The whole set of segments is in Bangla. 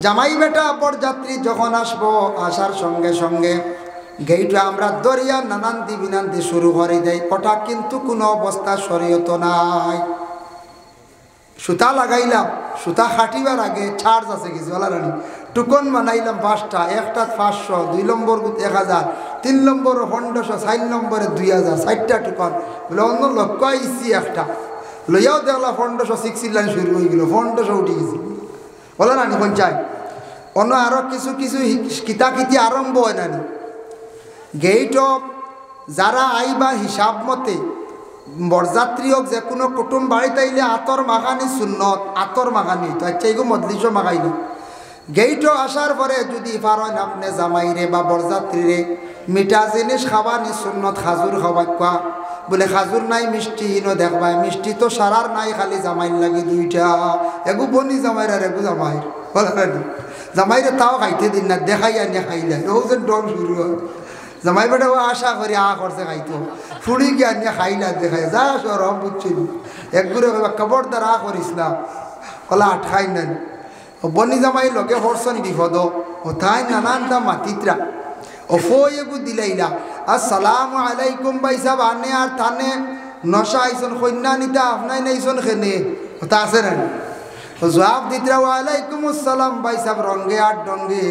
জামাই বেটা বরযাত্রী যখন আসবো আসার সঙ্গে সঙ্গে গেইটা আমরা দরিয়া নানান্তি বিনান্তি শুরু করে দেয়। ওটা কিন্তু কোনো অবস্থা শরীয়ত নাই। সুতা লাগাইলাম, সুতা খাটিবার আগে চার্জ আছে কিছু রানি টুকন বানাইলাম 5টা, একটা 500, 2 নম্বর 1000, 3 নম্বর 1500, 4 নম্বরে 2000, 4টা টুকন বলে অন্য লক্ষ্য আইসি একটা লইয়াও দেখলাম 1500 6 লাইন শুরু হয়ে গেল, 1500 উঠে গেছি বলে নানি পঞ্চায় অন্য আরো কিছু কিছু কিতাকিতি আরম্ভ হয় নানি। গেইট যারা আইবা হিসাব মতে বরযাত্রী হোক যে কোনো কুটুম বাড়িতে আইলে আতর মাখানি সুন্নত, আতর মাখানি তো আচ্ছা এগুলো মজলিসও মাখাই না। গেইটও আসার পরে যদি পারেন আপনি জামাইরে বা বরযাত্রীরে মিঠা জিনিস খাওয়ানি সুন্নত, খাজুর খাওয়াই কোয়া বলে খাজুর নাই মিষ্টি হিনো দেখবাই, মিষ্টি তো সারার নাই খালি জামাইর লাগে 2টা, এগু বনি জামাইর আর এগু জামাইর বলানি জামাইরে তাও খাইতে দিন না, দেখাই আনিয়ে খাইলে ও যে ডং শুরু হয়। জামাই বেটা ও আশা করি করছে খাইতো ফুড়ি গিয়ে আনিয়ে খাইলা দেখাই যা সর বুঝছিল একগুড়ে খবরদার করিস না ওলা আটকাই নেন। বনি জামাই লগে হরসন বিপদ ও তাই নানানটা মাতিত্রা ও ফগু দিলাইলা আসসালামু আলাইকুম ভাই সাহেব আনে আর থানে নশা আইসন কন্যা নিতা আপনাই নাইসন খেনে ওটা আছে না জবাব দিতরা ওয়ালাইকুম আসসালাম ভাই সাহেব রঙ্গে আর ডঙ্গে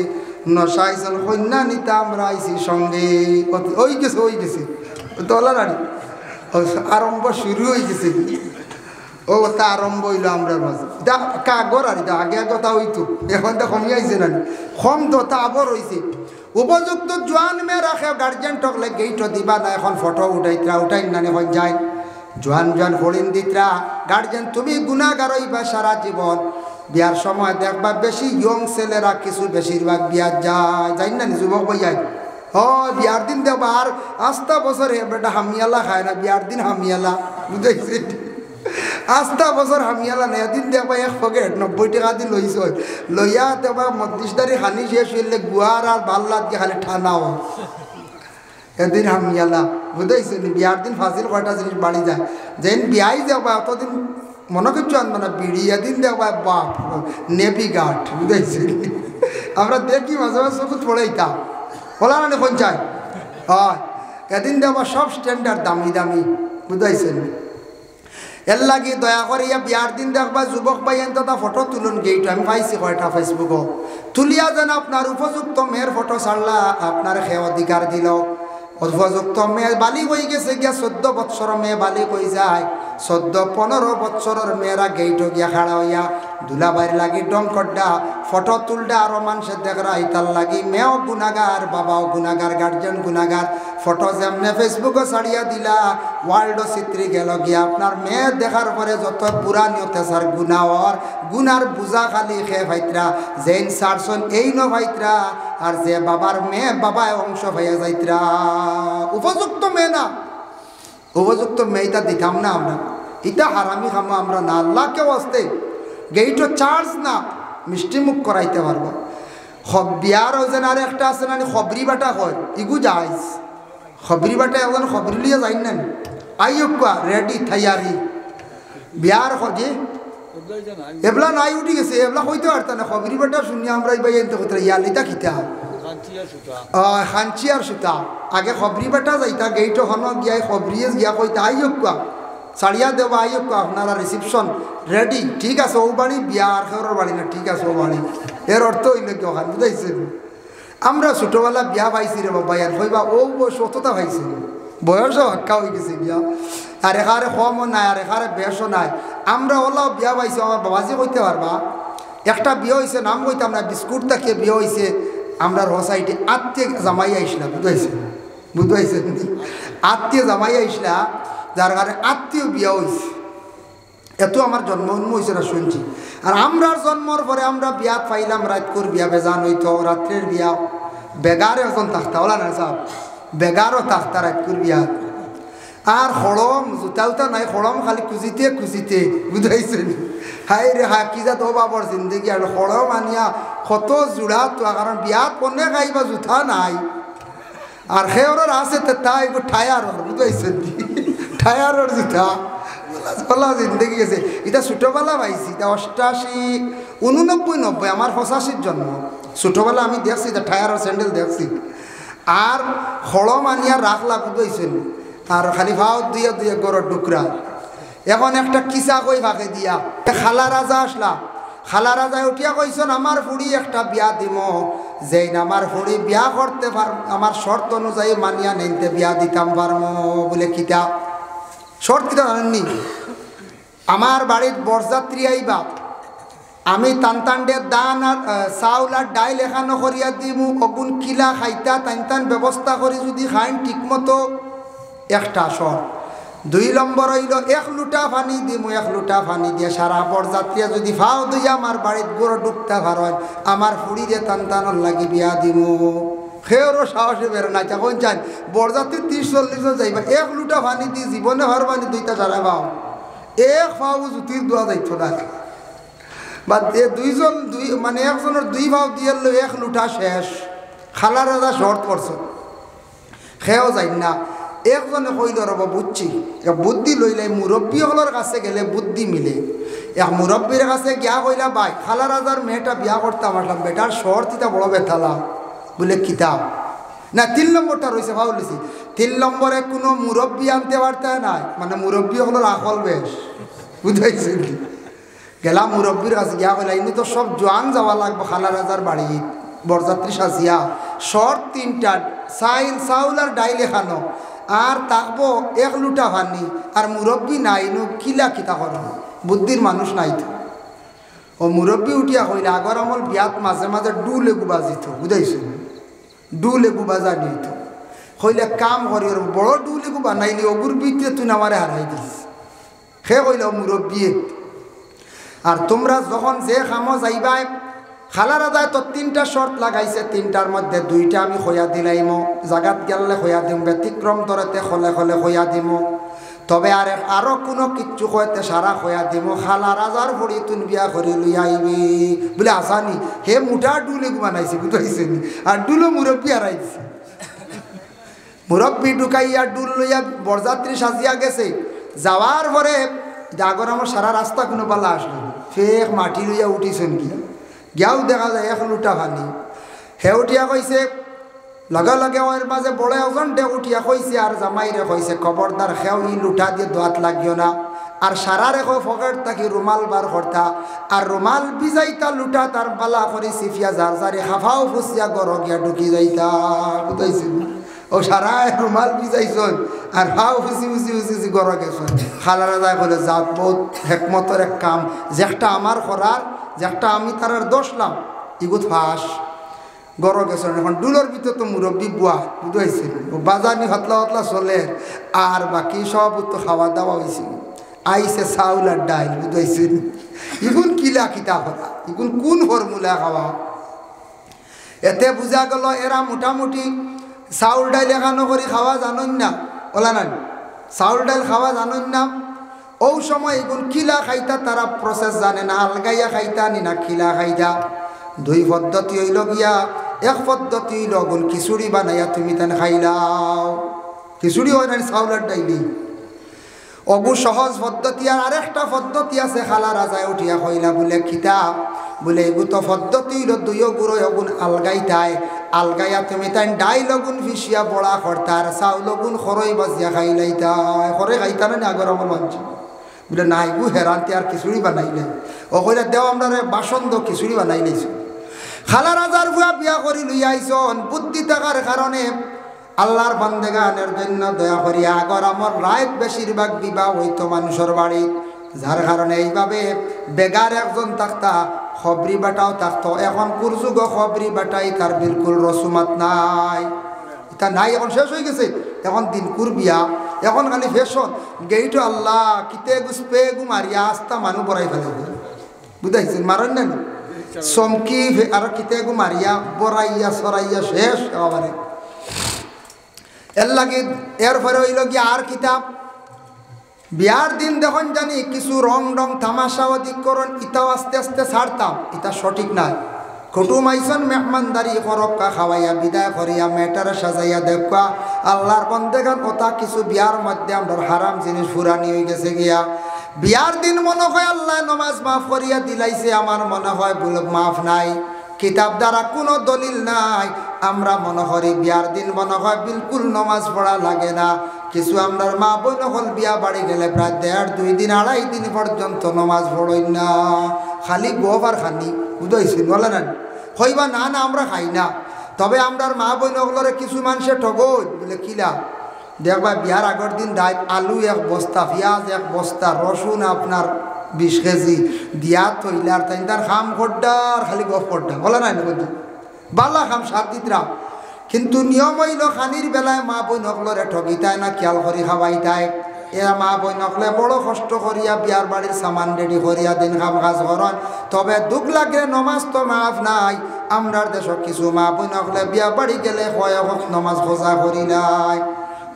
নশা আইসন কন্যা নিতা আমরা আইসি সঙ্গে ওই গেছে তোলা রানি আরম্ভ শুরু হয়ে গেছে। ও তা আরম্ভ হইল আমরা মাঝে কাগর আর আগে কথা হইতো এখন তো কমি আইছে না কম তো তা আবর হয়েছে। উপযুক্ত জোয়ান মেয়ে রাখে গার্জেন টকলে গেইট দিবা না, এখন ফটো উঠাইতরা উঠাই না এখন যায় জোয়ান জোয়ান ফড়িন দিতরা গার্জেন তুমি গুণাগার হইবা সারা জীবন। বিয়ার সময় দেখবা বেশি ইয়ং ছেলেরা কিছু বেশিরভাগ বিয়ার যায় যাই না যুবক বই যায় বিয়ার দিন দেখবা আর আস্তা বছর বেটা হামিয়ালা খায় না, বিয়ার দিন হামিয়ালা বুঝাইছে আস্তা বছর হামিয়ালা নেই এদিন দেখবা 1 পকেট 90 টাকা দিয়ে লইছ লইয়া দেখবা মধ্যিসদারি খানি শেষ হইলে গুয়ার আর বাল্লাত গিয়ে খালি ঠানাও এদিন হামিয়ালা বুঝাইছে বিয়ার দিন ফাঁসির কয়টা জিনিস বাড়ি যায় যেন বিয়াই যাবা অতদিন মনে করছো আনবো না বিড়ি এদিন দেখবা বাপ নেভি গার্ড বুঝাইছে আমরা দেখি মাঝে মাঝে চকুত পড়াইতাম বলা না পঞ্চায়েত হয় এদিন দেখবা সব স্ট্যান্ডার্ড দামি দামি বুঝাইছেন। এর লাগি দয়া করে বিয়ার দিন দেখবা যুবক ভাইয়েন তো ফটো তুলুন গেইট আমি পাইছি কয়টা ফেসবুকও তুলিয়া যেন আপনার উপযুক্ত মেয়ের ফটো ছাড়লা আপনার সে অধিকার দিল। উপযুক্ত মেয়ে বালিক হয়ে গেছে গিয়া 14 বৎসর মেয়ে বালিক হয়ে যায়, 14-15 বৎসরের মেয়েরা গেইট গিয়া খাড়া হইয়া দুলাবাইর লাগি ডঙ্কড্ডা ফটো তুলডা আরো মানুষের দেখরা ইতার লাগি মেয়েও গুণাগার বাবাও গুণাগার গার্জেন গুণাগার। ফটো যেমনে ফেসবুকে ছাড়িয়া দিলা ওয়ার্ল্ড চিত্রি গেল গিয়া আপনার মেয়ে দেখার পরে যত বুড়া নিয়তে সার গুণাওয়ার গুনার বুঝা খালি খে ভাইত্রা যেন সারসন এই ন ভাইত্রা আর যে বাবার মেয়ে বাবায় অংশ হয়ে যাইত্রা। উপযুক্ত মেয়ে না, উপযুক্ত মেয়েটা দিতাম না আমরা, এটা হারামি খামো আমরা না। আল্লাহ কেউ আসতে গেইটো চার্জ না মিষ্টি মুখ করাইতে পারবো। বিয়ার ওজন আর একটা আছে না খবরি বাটা হয় ইগু যাইস খবরি বাটা এখন খবরি লিয়ে যাই না আইকা রেডি থাইয়ারি বিয়ার খোঁজে এবলা নাই উঠি গেছে এবলা হইতে পারত না খবরি বাটা শুনি আমরা এবার কোথায় ইয়ালিতা খিতা খাঞ্চি আর সুতা আগে খবরি বাটা যাইতা গেইটো হন গিয়া খবরিয়ে গিয়া কইতা আইকা ছাড়িয়া দেবা আইকা আপনারা রিসিপশন রেডি ঠিক আছে ও বাড়ি বিয়া আর খেওয়ার বাড়ি না ঠিক আছে ও বাড়ি এর অর্থ হইলে কি ওখান বুঝাইছেন। আমরা ছোটোবেলা বিয়া পাইছি রে বাবা আর কইবা ও বয়স অতটা পাইছি বয়সও হাক্কা হয়ে গেছে বিয়া আর এখারে কমও নাই আর এখারে বেশও নাই। আমরা ওলাও বিয়া পাইছি আমার বাবাজি কইতে পারবা একটা বিয়ে হয়েছে নাম কইতাম না বিস্কুট তাকে বিয়ে হয়েছে আমরা রসাইটে আত্মীয় জামাই আইসলা বুঝাইছেন আত্মীয় জামাই আইসলা যার কারণে আত্মীয় বিয়া হয়েছে এত আমার জন্ম হয়েছে না শুনছি। আর আমরার জন্মর পরে আমরা বিয়া পাইলাম রাতকুর বিয়া বেজান হইতো রাত্রের বিয়া বেগারে এখন থাকতা ওলা না সাহ বেগারও থাকতা রাতকুর বিয়া আর খড়ম জুতা উতা নাই খড়ম খালি খুঁজিতে খুঁজিতে বুঝাইছেন। হাই রে হা কি যা তো বাবর জিন্দগি আর খড়ম আনিয়া কত জোড়া তো কারণ বিয়াত কোনে খাইবা জুতা নাই আর সেওর আছে তাই ঠায়ারর বুঝাইছেন ঠায়ারর জুতা জিন্দগি গেছে এটা ছোটবেলা পাইছি এটা 88 89-90 আমার 85 জন্ম। ছোটোবেলা আমি দেখছি যে টায়ার আর স্যান্ডেল দেখছি, আর হড়ম আনিয়া রাখলা বুঝাইছিল, আর খালি ভাও দুইয়া দুইয়া গড়ের ডুকরা। এখন একটা কিসা কই ভাগে দিয়া খালা রাজা আসলা, খালা রাজায় উঠিয়া কইছেন আমার ফুড়ি একটা বিয়া দিব, যেই না আমার ফুড়ি বিয়া করতে পার আমার শর্ত অনুযায়ী মানিয়া নিতে বিয়া দিতাম পারমো। বলে কিতা শর্ত কিতা জানেননি? আমার বাড়ির বরযাত্রী আইবা, আমি টানটান্ডের দান আর চাউল আর ডাইল এখানো করিয়া দিমু, অগুন কিলা খাইতা টান ব্যবস্থা করি যদি খাইন ঠিকমতো একটা শর্ত। 2 নম্বর হইল 1 লুটা পানি দিমু, 1 লুটা পানি দিয়ে সারা বরযাত্রীরা যদি ফাও দুইয়া আমার বাড়ির গড় ডুবতে পারেন আমার ফুড়ি দিয়ে টানটানোর লাগি বিয়া দিমু। সেওরও সাহসে বেরো না, যখন চান বরযাত্রী 30-40 জন যাইবা, 1 লুটা পানি দিয়ে জীবনে হর পানি 2টা সারা পাও, 1 ফাও জুতির দোয়া যাইত না। বা 2জন মানে একজনের 2 ভাও দিয়ে 1 লুটা শেষ। খালা রাজা শর্ট করছ, সেও যাই না। একজনে কইল রব বুঝছি, বুদ্ধি লইলে মুরব্বী হলোর কাছে গেলে বুদ্ধি মিলে। এক মুরব্বীর কাছে গিয়া কইলা ভাই খালা রাজার মেয়েটা বিয়া করতাম আসলাম, বেটার শর্ট ইটা বড় বেতালা। বলে কিতাব না 3 নম্বরটা রয়েছে ভাবলেছি। 3 নম্বরে কোনো মুরব্বী আনতে পারতে নাই, মানে মুরব্বী হলোর আকল বেশ বুঝাইছে। গেলা মুরব্বীর কাছে গিয়া কইলা ইনি তো সব জোয়ান যাওয়া লাগবে খালা রাজার বাড়ি, বরযাত্রী সাজিয়া শর্ট 3টা চাউল আর ডাইল এখানো, আর থাকবো 1 লুটা পানি, আর মুরব্বী নাই নো কিলা কিতা করো, বুদ্ধির মানুষ নাই তো। ও মুরব্বী উঠিয়া কইলা আগর আমল বিয়াত মাঝে মাঝে লেবু বাজিত বুঝাইছো, লেবু বাজা দিত। কইলে কাম করি বড় লেবু বানাইলি অগুর বিতে তুই আমারে হারাই দিস। সে কইল মুরব্বী আর তোমরা যখন যে খামো যাইবাই, খালা রাজায় তো 3টা শর্ত লাগাইছে, 3টার মধ্যে 2টা আমি খয়া দিলাইম, জাগাত গেলে খয়া দিম, ব্যতিক্রম ধরেতে খলে খলে খয়া দিম, তবে আরো কোনো কিচ্ছু কইতে সারা খয়া দিম। খালা রাজার ভরি তুন বিয়া করি লইয়া আইবি বলে আসানি। হে মুঠা ডুলে বানাইছে বুঝাইছে, আর ডুলো মুরব্বী হারাই দিছে। মুরব্বী ঢুকাইয়া ডুল লইয়া বরযাত্রী সাজিয়া গেছে। যাওয়ার পরে আগর আমার সারা রাস্তা কোনো পালা আসলো, ফেক মাটি লইয়া উঠিছেন কি গিয়াও দেখা যায় 1 লুটা পানি। হে উঠিয়া কইছে লগে লগে ওর মাঝে বড় একজন ডে উঠিয়া কইছে আর জামাইরে কইছে খবরদার খেও ই লুটা দিয়ে দোয়াত লাগিও না, আর সারা রেখো পকেট থাকি রুমাল বার করতা, আর রুমাল ভিজাইতা লুটা তার বালা করে সিফিয়া যার যারে হাফাও ফুসিয়া গর গিয়া ঢুকি যাইতা বুঝাইছিল। ও সারা রুমাল ভিজাইছন আর হাও ফুসি ফুসি ফুসি গর গেছন। খালারা যায় বলে যাক বহুত হেকমতের এক কাম, যেটা আমার করার যেটা আমি তার দোষলাম ইগুত ফাঁস গড় গেছেন। এখন ডুলোর ভিতরে তো মুরব্বী বুয়া বুঝাইছিল, বাজানি হতলা হতলা চলে, আর বাকি সব তো খাওয়া দাওয়া হয়েছিল। আইসে চাউল আর ডাইল বুঝাইছিল, ইগুন কিলা কিতা করা, ইগুন কোন ফর্মুলা খাওয়া। এতে বুঝা গেল এরা মোটামুটি চাউল ডাইল এখানো করে খাওয়া জানন না, ওলা নাই চাউল ডাইল খাওয়া জানন না। ও সময় এগুন কিলা খাইতা তারা প্রসেস জানে না, আলগাইয়া খাইতা নি না কিলা খাইতা। 2 পদ্ধতি হইল গিয়া, 1 পদ্ধতি হইল গুন খিচুড়ি বানাইয়া তুমি তেন খাইলাও, খিচুড়ি হয় না চাউলের ডাইলি, অগু সহজ পদ্ধতি। আর আরেকটা পদ্ধতি আছে খালা রাজায় উঠিয়া কইলা বলে খিতা বলে এগু তো পদ্ধতি হইল 2 গুঁড়ো অগুন আলগাইতাই, আলগাইয়া তুমি তাই ডাইল অগুন ভিসিয়া বড়া করতার, চাউল অগুন খরই বাজিয়া খাইলাইতাই। খরে খাইতা না আগর আমার মানছি বলে না এগু হেরান্তি আর খিচুড়ি বানাইলে। ও কইলা দেও আমরা বাসন দো খিচুড়ি বানাইলেছি। খালা রাজার ভুয়া বিয়া করি লইয়া আইসন, বুদ্ধি থাকার কারণে আল্লাহর বান্দেগানের জন্য দয়া করি আগর আমার রাত বেশিরভাগ বিবাহ হইতো মানুষের বাড়ি, যার কারণে এইভাবে বেগার একজন থাকতা, খবরি বাটাও থাকতো। এখন কুরযুগ খবরি বাটাই তার বিলকুল রসুমাত নাই, এটা নাই, এখন শেষ হয়ে গেছে। এখন দিনকুর বিয়া, এখন খালি ফেশন গেইটো আল্লাহ কিতে গুসপে গু মারিয়া আস্তা মানুষ বড়াই ফেলে বুঝাইছেন মারেন না চমকি আর কিতে গু মারিয়া বড়াইয়া সরাইয়া শেষ এবারে। এর লাগে এরপরে হইল গিয়া আর কিতাব বিয়ার দিন দেখুন জানি কিছু রং রং তামাশা অধিকরণ ইটাও আস্তে আস্তে ছাড়তাম, এটা সঠিক নাই। কুটুম আইসন মেহমানদারি করক্কা খাওয়াইয়া বিদায় করিয়া মেটারে সাজাইয়া দেখবা আল্লাহর বন্দেগান ওটা কিছু বিয়ার মধ্যে আমরা হারাম জিনিস ফুরানি হয়ে গেছে গিয়া। বিয়ার দিন মনে হয় আল্লাহ নমাজ মাফ করিয়া দিলাইছে, আমার মনে হয় বলে মাফ নাই, কিতাব দ্বারা কোনো দলিল নাই। আমরা মনে করি বিয়ার দিন মনে হয় বিলকুল নমাজ পড়া লাগে না। কিছু আমরার মা বোন হল বিয়া বাড়ি গেলে প্রায় 1.5 2 দিন 2.5 দিন পর্যন্ত নমাজ পড়ই না, খালি গোবার খানি বুঝাইছি বলে না হইবা না না আমরা খাই না। তবে আমরার মা বোন হলরে কিছু মানুষে ঠগই বলে কিলা দেখবা বিয়ার আগের দিন রাত আলু 1 বস্তা, পেঁয়াজ 1 বস্তা, রসুন আপনার 20 কেজি দিয়া থইলার তাই তার খাম খড্ডার খালি গফ খড্ডা বলে নাই বলছি বালা খাম সাত দিতরা। কিন্তু নিয়ম হইল খানির বেলায় মা বোন হকলরে ঠগিতায় না, খেয়াল করি খাওয়াইতায়। এরা মা বোন হকলে বড় কষ্ট করিয়া বিয়ার বাড়ির সামান রেডি করিয়া দিন খাম কাজ করেন। তবে দুঃখ লাগে নমাজ তো মাফ নাই। আমরার দেশত কিছু মা বোন হকলে বিয়া বাড়ি গেলে কয় নমাজ খোঁজা করি নাই।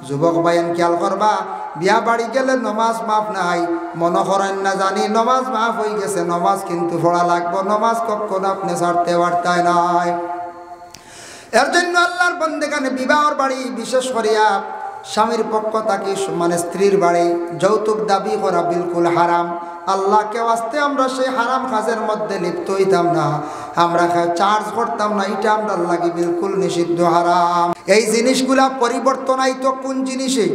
যুবক ভাইয়েন খেয়াল করবা, বিয়া বাড়ি গেলে নমাজ মাফ নাই, মনে করেন না জানি নমাজ মাফ হয়ে গেছে, নমাজ কিন্তু পড়া লাগবো। নমাজ কখন আপনি ছাড়তে পারতাই নাই। এর জন্য আল্লাহর বন্দেগানে বিবাহর বাড়ি বিশেষ করিয়া স্বামীর পক্ষ থাকি মানে স্ত্রীর বাড়ি যৌতুক দাবি করা বিলকুল হারাম। আল্লাহকে আসতে আমরা সেই হারাম কাজের মধ্যে লিপ্ত হইতাম না, আমরা চার্জ করতাম না, এটা আমরা লাগি বিলকুল নিষিদ্ধ হারাম। এই জিনিসগুলা পরিবর্তন আইতো কোন জিনিসে?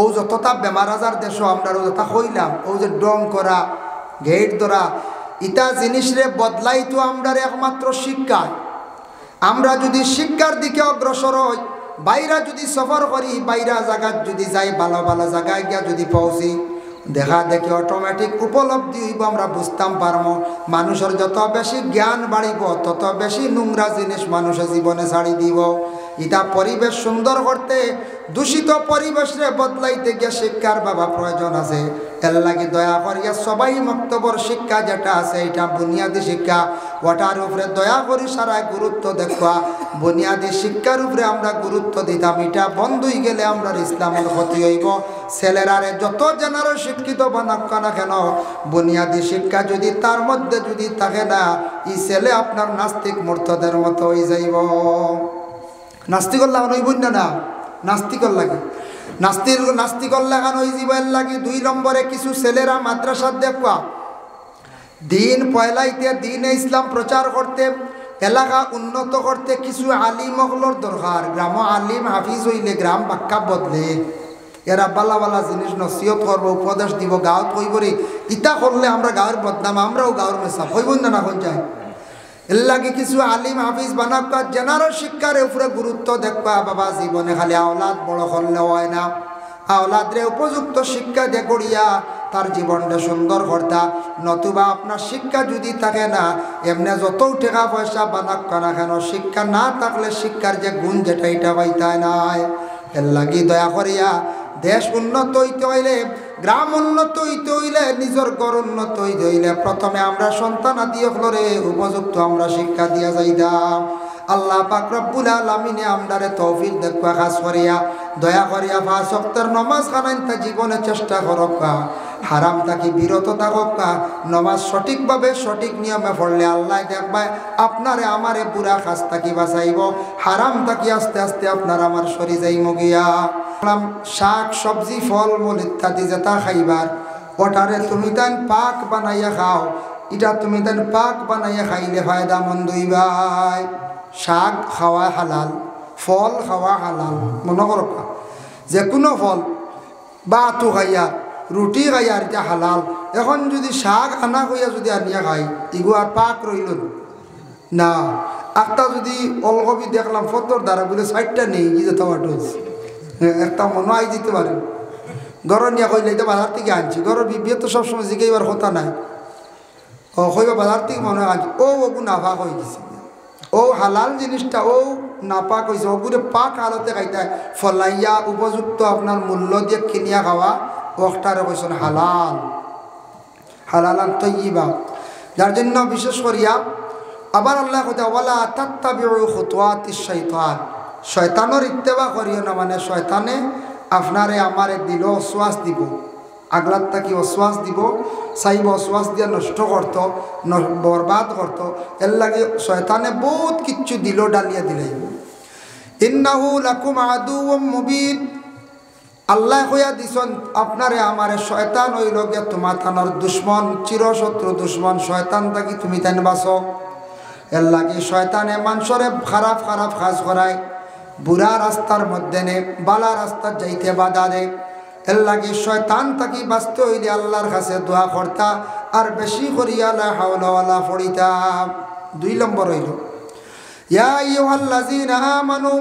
ও যতটা বেমার আজার দেশ আমরা যতটা হইলাম, ও যে ডং করা গেট ধরা ইটা জিনিস রে বদলাইতো আমরা একমাত্র শিক্ষায়। আমরা যদি শিক্ষার দিকে অগ্রসর হই, বাইরা যদি সফর করি, বাইরা জায়গায় যদি যাই, ভালো ভালো জায়গায় গিয়া যদি পৌঁছি, দেখা দেখি অটোমেটিক উপলব্ধি হইব, আমরা বুঝতাম পারবো। মানুষের যত বেশি জ্ঞান বাড়িব তত বেশি নোংরা জিনিস মানুষের জীবনে ছাড়ি দিব। এটা পরিবেশ সুন্দর করতে, দূষিত পরিবেশে বদলাইতে গিয়ে শিক্ষার বাবা প্রয়োজন আছে। এর লাগে দয়া করিয়া সবাই মক্তবর শিক্ষা যেটা আছে এটা বুনিয়াদী শিক্ষা, ওটার উপরে দয়া করি সারা গুরুত্ব দেখা। বুনিয়াদী শিক্ষার উপরে আমরা গুরুত্ব দিতাম, এটা বন্ধ হয়ে গেলে আমরা ইসলামের ক্ষতি হইব। ছেলেরারে যত জেনারো শিক্ষিত বানাক না কেন, বুনিয়াদী শিক্ষা যদি তার মধ্যে যদি থাকে না, এই ছেলে আপনার নাস্তিক মূর্খদের মতো হয়ে যাইব। নাস্তিকর লাগানো হইব না, নাস্তিকর লাগে নাস্তিকর লাগানো হয়ে যাইবার লাগে। 2 নম্বরে কিছু ছেলেরা মাদ্রাসার দেখবা দিন পয়লাইতে দিনে ইসলাম প্রচার করতে, এলাকা উন্নত করতে কিছু আলিম হকলর দরকার। গ্রাম আলিম হাফিজ হইলে গ্রাম বাক্কা বদলে, এরা বালা বালা জিনিস নসিহত করবো, উপদেশ দিব, গাঁত কইব রে ইটা করলে আমরা গাঁয়ের বদনাম, আমরাও গাঁয়ের মেসাব হইব না কোন যায়। এর লাগে কিছু আলিম হাফিজ বানাকা জেনারো শিক্ষার উপরে গুরুত্ব দেখবা। বাবা জীবনে খালি আওলাদ বড় করলে হয় না, আওলাদরে উপযুক্ত শিক্ষা দে করিয়া তার জীবনটা সুন্দর করতা। নতুবা আপনার শিক্ষা যদি থাকে না, এমনি যত টাকা পয়সা বানাক না কেন, শিক্ষা না থাকলে শিক্ষার যে গুণ যেটা এটা পাইতায় নাই। এর লাগি দয়া করিয়া দেশ উন্নত হইতে হইলে, গ্রাম উন্নত হইতে হইলে, নিজের ঘর উন্নত হইতে হইলে প্রথমে আমরা সন্তান আদি হলরে উপযুক্ত আমরা শিক্ষা দিয়া যাইতাম। আল্লাহ পাক রব্বুল আলামিনে আমরারে তৌফিক দেখা খাস করিয়া দয়া করিয়া 5 ওয়াক্তের নামাজ খানাইতা জীবনে চেষ্টা করক্কা, হারাম থাকি বিরত থাকা, নামাজ সঠিকভাবে সঠিক নিয়মে পড়লে আল্লাহ দেখবা আপনারে আমারে বুড়া কাজ থাকি বাঁচাইব। হারাম থাকি আস্তে আস্তে আপনার আমার সরি যাইব গিয়া। শাক সবজি ফল মূল ইত্যাদি যেটা খাইবার, ওটারে তুমি তান পাক বানাইয়া খাও, এটা তুমি তান পাক বানাইয়া খাইলে ফায়দা মন্দ হইবাই। শাক খাওয়া হালাল, ফল খাওয়া হালাল, মনে করো যে কোনো ফল বা আতু খাইয়া রুটি খাইয়া এটা হালাল। এখন যদি শাক আনা হইয়া যদি আনিয়া খাই, ইগু আর পাক রইল না। একটা যদি অলকবি দেখলাম ফতর দ্বারা বলে 6টা নেই, কি যেতে পারত একটা মনে আই দিতে পারে। গরম নিয়ে কইলে এটা বাজার থেকে আনছি, গরম বিয়ে তো সবসময় জিগাইবার কথা নাই। ও কইবা বাজার থেকে মনে হয় আনছি, ও ওগু নাফাক হয়ে গেছে, ও হালাল জিনিসটা ও নাপাক হয়েছে, ওগুলো পাক হালতে খাইতে ফলাইয়া উপযুক্ত আপনার মূল্য দিয়ে কিনিয়া খাওয়া ওটারে কইছেন হালাল, হালালান তৈয়িবা। যার জন্য বিশেষ করিয়া আবার আল্লাহ কইতা ওয়ালা তাত্তাবিউ খুতুওয়াতিশ শাইতান, শয়তানের ইত্তেবা করিও না, মানে শয়তানে আপনারে আমারে দিল অশ্বাস দিব, আগলাত তাকি অশ্বাস দিব, চাইব অশ্বাস দিয়ে নষ্ট করতো, বরবাদ করতো। এর লাগে শয়তানে বহুত কিচ্ছু দিল, ডালিয়া দিলে। ইন্নাহু লাকুম আদুউম মুবিন, আল্লাহ হইয়া দিছন আপনারে আমারে শয়তান হইল গিয়া তোমার থানোর দুশ্মন, চিরশত্রু দুশ্মন শয়তান থাকি তুমি তাই বাঁচো। এর লাগে শয়তানে মানুষরে খারাপ খারাপ কাজ করায়, বুড়া রাস্তার মধ্যে নে, বালা রাস্তার যাইতে বাধা দে। এর লাগে শয়তান থাকি বাঁচতে হইলে আল্লাহর কাছে দোয়া করতা আর বেশি করিয়া লা হাওলা ওয়ালা পড়িতা। 2 নম্বর হইল ইয়া আইয়ুহাল্লাযীনা আমানু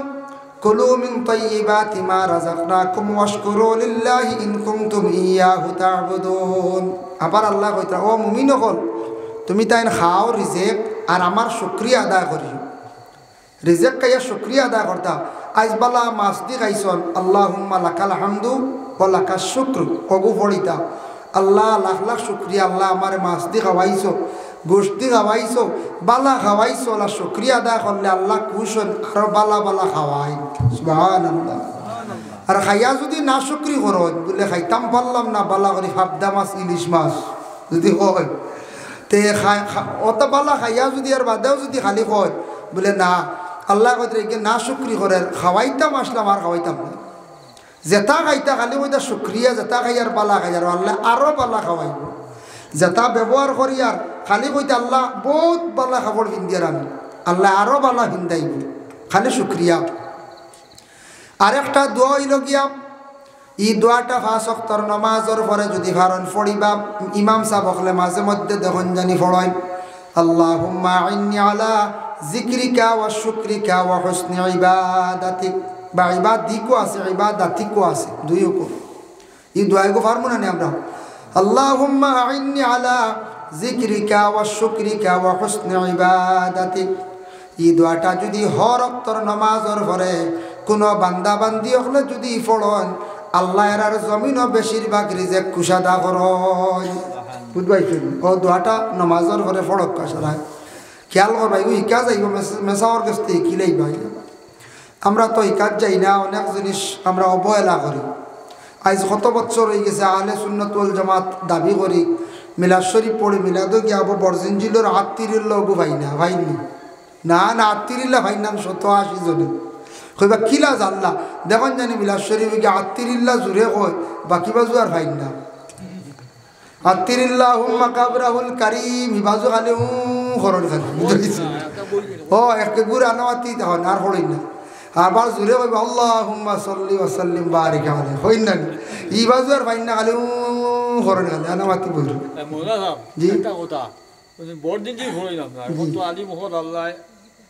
কুলু মিন তাইয়্যিবাতি মা রাযাকনাকুম ওয়াশকুরু লিল্লাহি ইন কুনতুম ইয়্যাহু তা'বুদুন। আবার আল্লাহ কইতা ও মুমিন হল তুমি তাইন খাও রিজিক আর আমার শুকরিয়া আদায় করিও। রিজিক খাইয়া শুকরিয়া আদায় করতা। আজ বালা মাছ দি খাইছন আল্লাহুম্মা লাকাল হামদু ওয়া লাকাশ শুকরু ওগু পড়িতা আল্লাহ লাখ লাখ শুকরিয়া, আল্লাহ আমারে মাছ দি খাওয়াইছো, গোশত দি খাওয়াইছো, বালা খাওয়াইছো, আল্লাহ শুকরিয়া আদায় করলে আল্লাহ কুশন আরো বালা বালা খাওয়াই। সুবহানাল্লাহ। আর খাইয়া যদি না শুকরি করো বলে খাইতাম পারলাম না বালা করি ফাবদা মাছ ইলিশ মাছ যদি হয় তে অত বালা খাইয়া যদি আর বাদেও যদি খালি হয় বলে না আল্লাহ কইতে না শুকরি করে খাওয়াইতাম আসলাম আর খাওয়াইতাম না। যেটা খাইতা খালি কইতা শুক্রিয়া, যেটা খাই আর বালা খাই আর আল্লাহ আরো বালা খাওয়াইব। যেটা ব্যবহার করি আর খালি কইতা আল্লাহ বহুত বালা খাবার ভিন্দিয়ার আমি আল্লাহ আরো বালা ভিন্দাইব, খালি শুক্রিয়া। আরেকটা দোয়া হইল গিয়া ই দোয়াটা 5 ওয়াক্তের নামাজের পরে যদি ভারণ পড়িবা ইমাম সাহেব হলে মাঝে মধ্যে দেখুন জানি পড়ায় আল্লাহুম্মা আইন্নি আলা যিকরিকা ওয়া শুকরিকা ওয়া হুসনি ইবাদাতিক, বা ইবাদিকও আছে ইবাদাতিকও আছে, দুই উপর এই দোয়াইগো পারবো না আমরা। আল্লাহুম্মা আইন্নি আলা যিকরিকা ওয়া শুকরিকা ওয়া হুসনি ইবাদাতিক, এই দোয়াটা যদি হর ওয়াক্তের নামাজের পরে কোনো বান্দা বান্দি হলে যদি পড়ন আল্লাহ এর জমিনও বেশিরভাগ রিজেক কুশাদা করন। বুঝবাইছেন? ও দোয়াটা নামাজের পরে পড়ক কাশারায় খেয়াল করবাই ওই কাজ যাইব মেসাওয়ার কাছ থেকে কিলেই ভাই। আমরা তো এই কাজ যাই না, অনেক জিনিস আমরা অবহেলা করি। আজ কত বছর হয়ে গেছে আহলে সুন্নাত ওয়াল জামাত দাবি করি মিলাদ শরীফ পড়ি, মিলাদও গিয়ে আবু বরজিনজিলোর আত্মীরির লগু ভাই না ভাইনি না না আত্মীরিল্লা ভাই নাম 180 জনে কইবা কিলা জানলা দেখুন জানি মিলাদ শরীফ গিয়ে আত্মীরিল্লা জুড়ে কয় বাকি বাজু আর ভাই না আত্মীরিল্লাহুম্মা কাবরাহুল কারীম বাজু খালি খরণ খালি বুঝাইছে। ও একটা গুড় আনামাতি তখন আর হড়ই না আবার জুড়ে কইবা আল্লাহুম্মা সাল্লি ওয়া সাল্লিম বারিক আলাইহি হই না ই বাজু আর ভাই না খালি খরণ খালি আনামাতি বইল। মোলা সাহেব জি একটা কথা বড়দিন যে হইলাম না এখন তো আলী মোহর আল্লাহ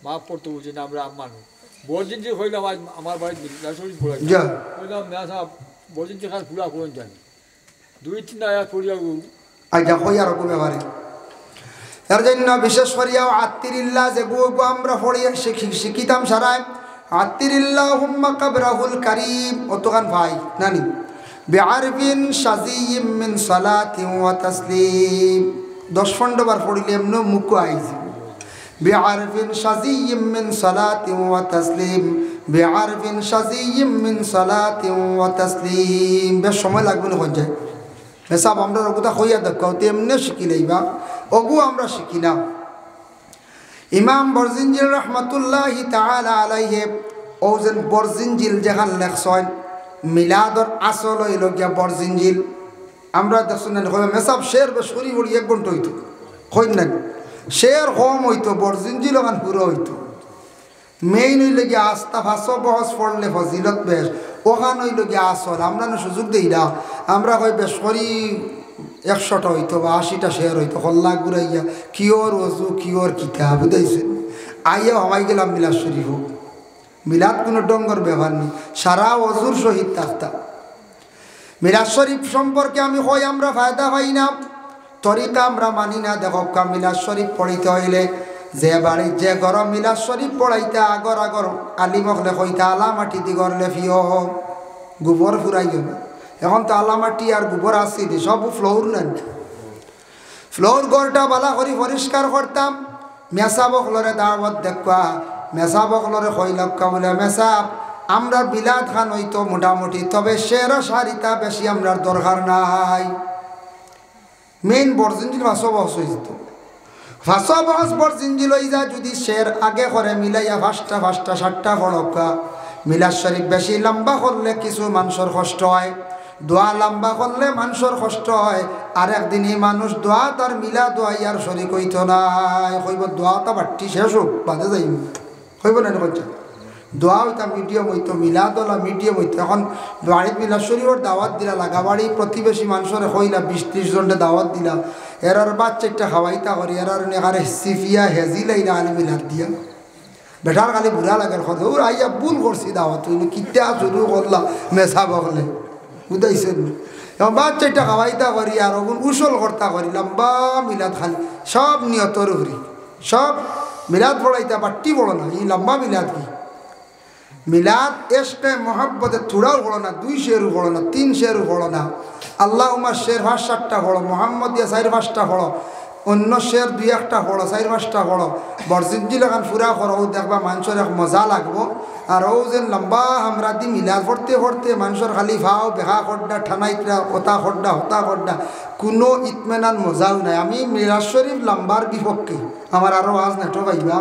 মাফ করতে বলছি না আমরা মানুষ বড়দিন যে হইলাম আজ আমার বাড়ির মিলাদ শরীফ পড়ে যা হইলাম না সাহেব বড়দিন যে খাস পুরা করুন জানি 2-3 আয়াত পড়িয়া আইজা হই আর কো ব্যাপারে এর জন্য বিশেষ করিয়া আত্মীরিল্লাহ যে গো আমরা পড়িয়া শিখিতাম সারায় আত্মীরিল্লাহুম্মা কাবরাহুল কারীম অতখান ভাই নানি বিআরফিন শাযিয়্যিম মিন সালাতিন ওয়া তাসলিম 10 খণ্ডবার পড়িলে এমন মুখ আইছে বিআরফিন শাযিয়্যিম মিন সালাতিন ওয়া তাসলিম বিআরফিন শাযিয়্যিম মিন সালাতিন ওয়া তাসলিম বেশ সময় লাগবে না হয়ে যায় হেসাব আমরা ওগুতা হইয়া দেখো তেমনি শিখিলেইবা ওগু আমরা শিখি না। ইমাম বরজিনজিল রহমতুল্লাহি তাআলা আলাইহি ওজন বরজিনজিল যেখান লেখছেন মিলাদর আসল হইল গিয়া বরজিনজিল আমরা দেখুন মেসাব শের বেশি বড়ি 1 ঘন্টা হইতো হই না শের কম হইতো বরজিনজিল ওখান পুরো হইতো। মেইন হইল গিয়া আস্তা ভাষা বহস পড়লে ফজিলত বেশ ওখান হইল গিয়া আসল আমরা না সুযোগ দিই না আমরা হয় বেশ করি 100টা হইতো বা 80টা শেয়ার হইতো হল্লা ঘুরাইয়া কিওর ওজু কিওর কিতাব বুঝাইছে আইয়া হমাই গেলাম মিলাদ শরীফ মিলাদ কোনো ডঙ্গর ব্যবহার নেই সারা ওজুর সহিত থাকতাম। মিলাদ শরীফ সম্পর্কে আমি কই আমরা ফায়দা পাই না তরিকা আমরা মানি না। দেখো মিলাদ শরীফ পড়িতে হইলে যে বাড়ি যে ঘর মিলাদ শরীফ পড়াইতে আগর আগর আলিমকলে কইতা আলামাটি দিগরলে ফিও গোবর ফুরাইও না। এখন তো আলামাটি আর গোবর আসছি সব ফ্লোর নেন ফ্লোর ঘরটা বালা করি পরিষ্কার করতাম। মেসা বকলরে দাওয়াত দেখবা মেসা বকলরে কইলাক্কা বলে মেসাব আমরা বিলাদ খান হইতো মোটামুটি তবে শের সারিতা বেশি আমরা দরকার নাই। মেইন বরজিনজিল ভাষা বহস হয়ে যেত ভাষা বহস বরজিনজিল হয়ে যা যদি শের আগে করে মিলাইয়া 5টা 7টা ফড়কা মিলাদ শরীফ বেশি লম্বা করলে কিছু মানুষের কষ্ট হয়, দোয়া লম্বা করলে মানুষের কষ্ট হয়। আর একদিনই মানুষ দোয়া তার মিলা দোয়া ইয়ার শরীক হইতো নাই, কইব দোয়াটা বাট্টি শেষ হোক বাদে যাই, কইব না করছে দোয়া হইতা মিডিয়াম হইতো, মিলাদ হলা মিডিয়াম হইতো। এখন বাড়ির মিলাদ শরীফের দাওয়াত দিলা, লাগাবাড়ি প্রতিবেশী মানুষের কইলা 20-30 জনটা দাওয়াত দিলা, এরার বাচ্চাটা খাওয়াইতা করি, এরার নেগারে সিফিয়া হেজিলাইলা আলি মিলাদ দিয়া বেটার খালি বুড়া লাগার কথা, ওর আইয়া ভুল করছি দাওয়াত হইলে কিতা শুরু করলা মেসা বকলে বুঝাইছেন। এবং বাচ্চাটা খাওয়াইতা করি আর ওগুন উসল কর্তা করি লম্বা মিলাদ খালি সব নিয়তর ঘুরি, সব মিলাদ পড়াইতা বাট্টি বড় না, এই লম্বা মিলাদ কি মিলাদ এশকে মহব্বতে থোড়াও পড়ো না, 2 শেরও পড়ো না, 3 শেরও পড়ো না, আল্লাহ উমার শের 5-7টা পড়ো, মোহাম্মদ দিয়া 4-5টা পড়ো, অন্য শের 2-1টা পড়ো, 4-5টা পড়ো, বরজিদ্দিল এখন ফুরা করো, দেখবা মানুষের এক মজা লাগবো। আর ও যেন লম্বা আমরা দি মিলাদ পড়তে পড়তে মানুষের খালি ভাও বেহা খড্ডা ঠানাইতরা ওতা খড্ডা হতা খড্ডা, কোনো ইতমেনান মজাও নাই। আমি মিলাদ শরীফ লম্বার বিপক্ষে, আমার আরও আজ নেটো পাইবা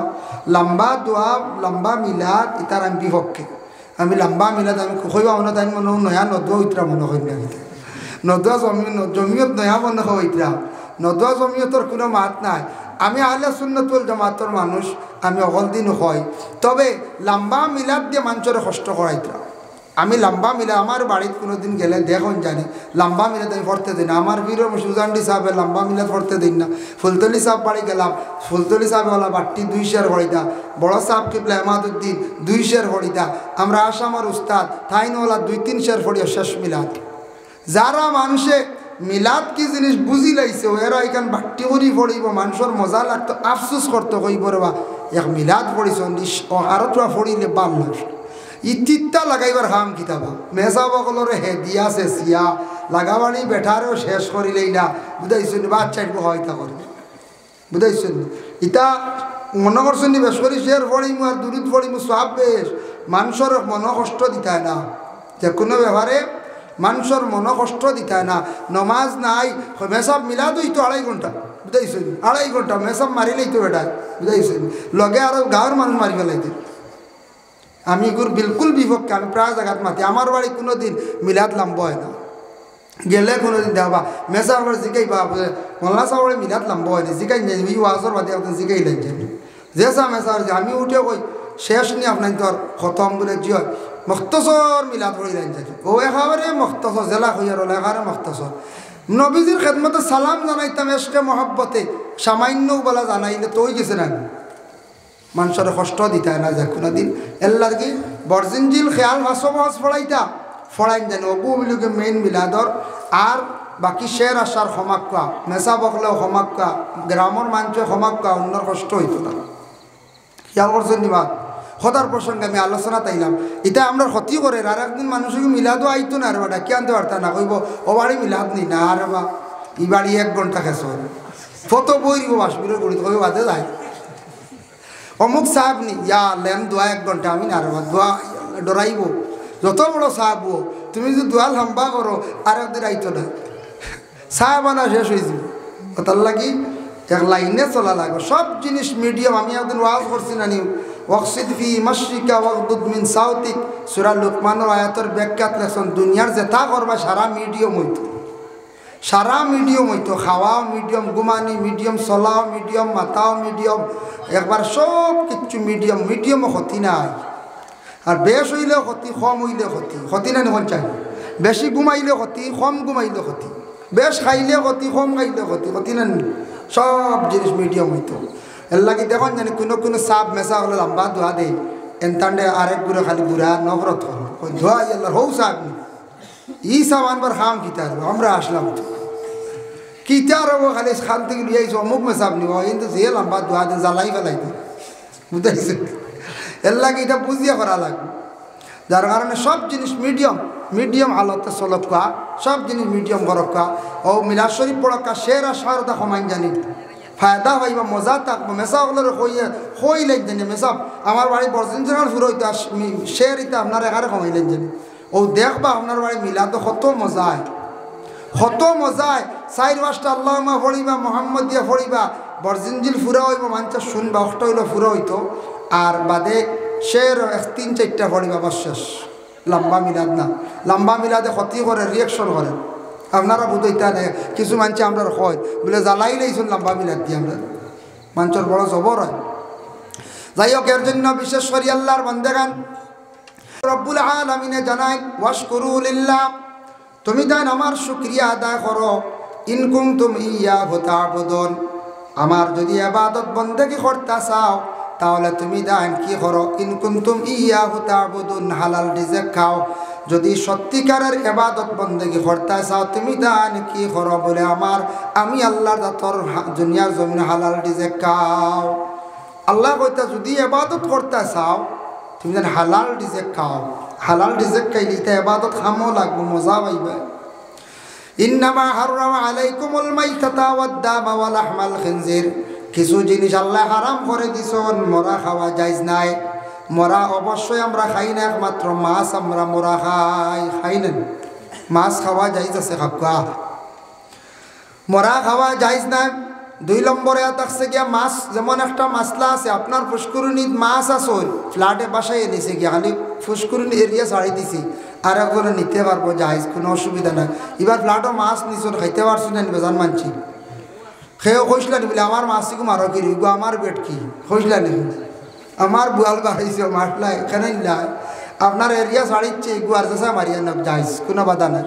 লম্বা দোয়া লম্বা মিলাদ ইতার আমি বিপক্ষে। আমি লম্বা মিলাদ আমি কইবা মনে তাই মনে নয়া নদুয়া ইতরা মনে হয় না, নদুয়া জমিয়ত নয়া মনে হয় ইতরা, নদুয়া জমিয়তর কোনো মাত নাই। আমি আহলে সুন্নাত ওয়াল জামাতের মানুষ, আমি অকল দিন হয়, তবে লম্বা মিলাদ দিয়ে মানুষের কষ্ট করাইতরা। আমি লম্বা মিলাদ আমার বাড়িতে কোনো দিন গেলে দেখুন জানি লম্বা মিলাদ আমি পড়তে দিই না, আমার বীর সুজান্ডি সাহেবে লম্বা মিলাদ পড়তে দিন না। ফুলতলি সাহেব বাড়ি গেলাম, ফুলতলি সাহেব ওলা বাট্টি 2 শের হরিদা, বড় সাহেব কিবলা এমাদুদ্দিন 2 শের হরিদা, আমরা আসামার উস্তাদ থাইনওয়ালা 2-3 শের ফড়িয়া শেষ মিলাদ। যারা মানুষে মিলাদ কি জিনিস বুঝি লাইছে এরা এখান বাট্টি করি পড়িব, মানুষের মজা লাগতো, আফসোস করতো কইব রে বা এক মিলাদ পড়িছ আরো তোরা পড়িলে ভাল লাগছে। ইতিতা লাগাইবার হাম কিতাবা মেসা বকলরে হে দিয়া সে সিয়া লাগাবানি বেঠারেও শেষ করিলেই না, বুঝাইছেন বাচ্চাইব হয়তা করে বুঝাইছেন। ইতা মনে করছেন বেশ করি শের পড়িমু আর দূরিত পড়িমু সব বেশ, মানুষের মন কষ্ট দিতে না, যে কোনো ব্যাপারে মানুষের মন কষ্ট দিতে না। নমাজ নাই মেসাব মিলাদ হইতো 2.5 ঘন্টা, বুঝাইছেন 2.5 ঘন্টা মেসাব মারিলেই তো বেটায়, বুঝাইছেন লগে আরো গাঁৱৰ মানুষ মারি ফেলাইতে। আমি এগুর বিলকুল বিপক্ষে, আমি প্রায় জায়গাত মাতি, আমার বাড়ি কোনো দিন মিলাদ লম্বা হয় না, গেলে কোনো দিন দেখবা মেসা আবার জিকাইবা মোল্লা সাহরে মিলাদ লম্বা হয় না, জিকাই ওই ওয়াজর বাদে আপনার জিকাই লাগছেন যে সা মেসা আমি উঠে কই শেষ নি আপনার তোর খতম বলে জি হয় মখতসর মিলাদ হয়ে যান ও একেবারে মখতসর জেলা হইয়ার হলো একেবারে মখতসর। নবীজির খেদমতে সালাম জানাইতাম এসকে মহব্বতে, সামান্য বেলা জানাইলে তো ওই গেছে না, মানুষের কষ্ট দিতে না যে কোনো দিন এল্লার কি বরজিনজিল খেয়াল ভাস ফড়াইতা ফড়াইন জানি অবু বিলুকে মেইন মিলাদর। আর বাকি শের আসার সমাক্কা মেসা বকলেও সমাক্কা, গ্রামের মানুষের সমাক্কা, অন্যর কষ্ট হইতো না। খেয়াল করছেন নিবাদ সদার প্রসঙ্গে আমি আলোচনা তাইলাম, এটা আমরা ক্ষতি করে। আর একদিন মানুষকে মিলাদও আইতো না, আর বা ডাকি আনতে পারতাম না, কইব ও বাড়ি মিলাদ নি না, আর বা ই বাড়ি 1 ঘন্টা খেস ফত বই দিব বাসবিরের গড়ি কই বাদে যায় অমুক সাহেব নি ইয়া লেন দোয়া 1 ঘন্টা, আমি না, আর বা দোয়া ডরাইব যত বড় সাহেব তুমি যদি দোয়া লম্বা করো আর একদিন আইতো না, সাহেব আনা শেষ হয়ে যাব। তার লাগি এক লাইনে চলা লাগবে সব জিনিস মিডিয়াম। আমি একদিন ওয়াজ করছি না নিউ ওয়াকসিদ ফি মাশরিকা ওয়াগদুদ মিন সাউতিক, সূরা লুকমানের আয়াতের ব্যাখ্যাত লেখছেন দুনিয়ার যেটা করবা সারা মিডিয়াম হইতো, সারা মিডিয়াম হইতো, খাওয়াও মিডিয়াম, ঘুমানি মিডিয়াম, চলাও মিডিয়াম, মাথাও মিডিয়াম, একবার সব কিছু মিডিয়াম। মিডিয়ামও ক্ষতি নাই, আর বেশ হইলেও ক্ষতি, কম হইলেও ক্ষতি, ক্ষতি না নিখন চাই, বেশি ঘুমাইলেও ক্ষতি, কম ঘুমাইলেও ক্ষতি, বেশ খাইলেও ক্ষতি, কম খাইলেও ক্ষতি, ক্ষতি না সব জিনিস মিডিয়াম হইতো। এর লাগে দেখুন জানি কোনো কোনো সাপ মেসা হলে লম্বা ধোয়া দেয় এনতান্ডে আরেক গুড়ে খালি বুড়া নবরত ওই ধোয়া ইয়াল্লার হৌ সাপ নি ই সাপ আনবার খাম কিতার আমরা আসলাম তো কিতার হবো খালি খান থেকে লিয়ে আইসো অমুক মেসাপ নিব কিন্তু যে লম্বা ধোয়া দিন জ্বালাই ফেলাই দিন, বুঝাইছে। এর লাগে এটা বুঝিয়ে করা লাগবে, যার কারণে সব জিনিস মিডিয়াম মিডিয়াম হালতে চলকা, সব জিনিস মিডিয়াম করকা। ও মিলাদ শরীফ পড়কা শের আর সারতা সমান জানি ফায়দা হইবা মজা থাকবো। মেসা হলের হইলেন জানি মেসাব আমার বাড়ি বর্জিন ফুর হইতে শের ইতে আপনার এখানে কমাইলেন জানি ও দেখবা আপনার বাড়ি মিলাদ কত মজায়, কত মজায়। 4-5টা আল্লাহুম্মা পড়িবা, মোহাম্মদ দিয়া পড়িবা, বরজিনজিল ফুরা হইব, মানুষ শুনবা, অষ্ট হইল ফুরা হইতো। আর বাদে সে 3-4টা পড়িবা বাস শেষ। লম্বা মিলাদ না, লম্বা মিলাদে ক্ষতি করে, রিয়েকশন করে। আপনারা বুঝইতা নেই কিছু মানুষ আমরা হয় বলে জ্বালাই লাইছুন লম্বা মিলাদ দিয়ে, আমরা মানুষের বড় জবর হয়। যাই হোক, এর জন্য বিশেষ করে আল্লাহর বান্দাগান রব্বুল আলামিনে জানাই ওয়াশকুরু লিল্লাহ, তুমি তাই আমার শুকরিয়া আদায় করো। ইন কুনতুম ইয়াহু তা'বুদুন, আমার যদি ইবাদত বন্দেগী করতে চাও তাহলে তুমি দান কি করো? ইন কুনতুম ইয়াহু তা'বুদুন, হালাল রিজিক খাও। যদি সত্যিকারের ইবাদত বন্দেগী করতে চাও তুমি দান কি করো? বলে আমি আল্লাহর জাতর দুনিয়ার জমিনে হালাল রিজিক খাও। আল্লাহ কইতা যদি ইবাদত করতে চাও তুমি যেন হালাল রিজিক খাও। হালাল রিজিক খাইলে তা ইবাদত খামো লাগবো, মজা পাইবে। ইন্নামা হারামা আলাইকুমুল মাইতাতা ওয়াদ দামা ওয়া লাহমাল খিনজির, কিছু জিনিস আল্লাহ হারাম করে দিছেন, মরা খাওয়া জায়েজ নাই। মরা অবশ্যই আমরা খাই না, একমাত্র মাছ আমরা মরা খাই না। মাছ খাওয়া জায়েজ আছে, খাওয়া মরা খাওয়া জায়েজ নাই। 2 নম্বরে থাকছে গিয়া মাছ, যেমন একটা মাছলা আছে আপনার ফুসকুরুনিত মাছ আসল ফ্ল্যাটে বাসায় এনেছে গিয়া, খালি ফুসকুরুনি এরিয়া ছাড়ি দিছি, আর একজনে নিতে পারবো জায়েজ, কোনো অসুবিধা নাই। এবার ফ্ল্যাটও মাছ নিছুন, খাইতে পারছো না বেজান মানছি, খেয়েও খসলানি বলে আমার মাছটিকে মারো কি গো, আমার পেট কি খসলানি, আমার বুয়াল বাড়াইছে মারলাই এখানে নিলাই, আপনার এরিয়া ছাড়িচ্ছে গুয়ার চেষা মারিয়া না জায়েজ, কোনো বাধা নাই।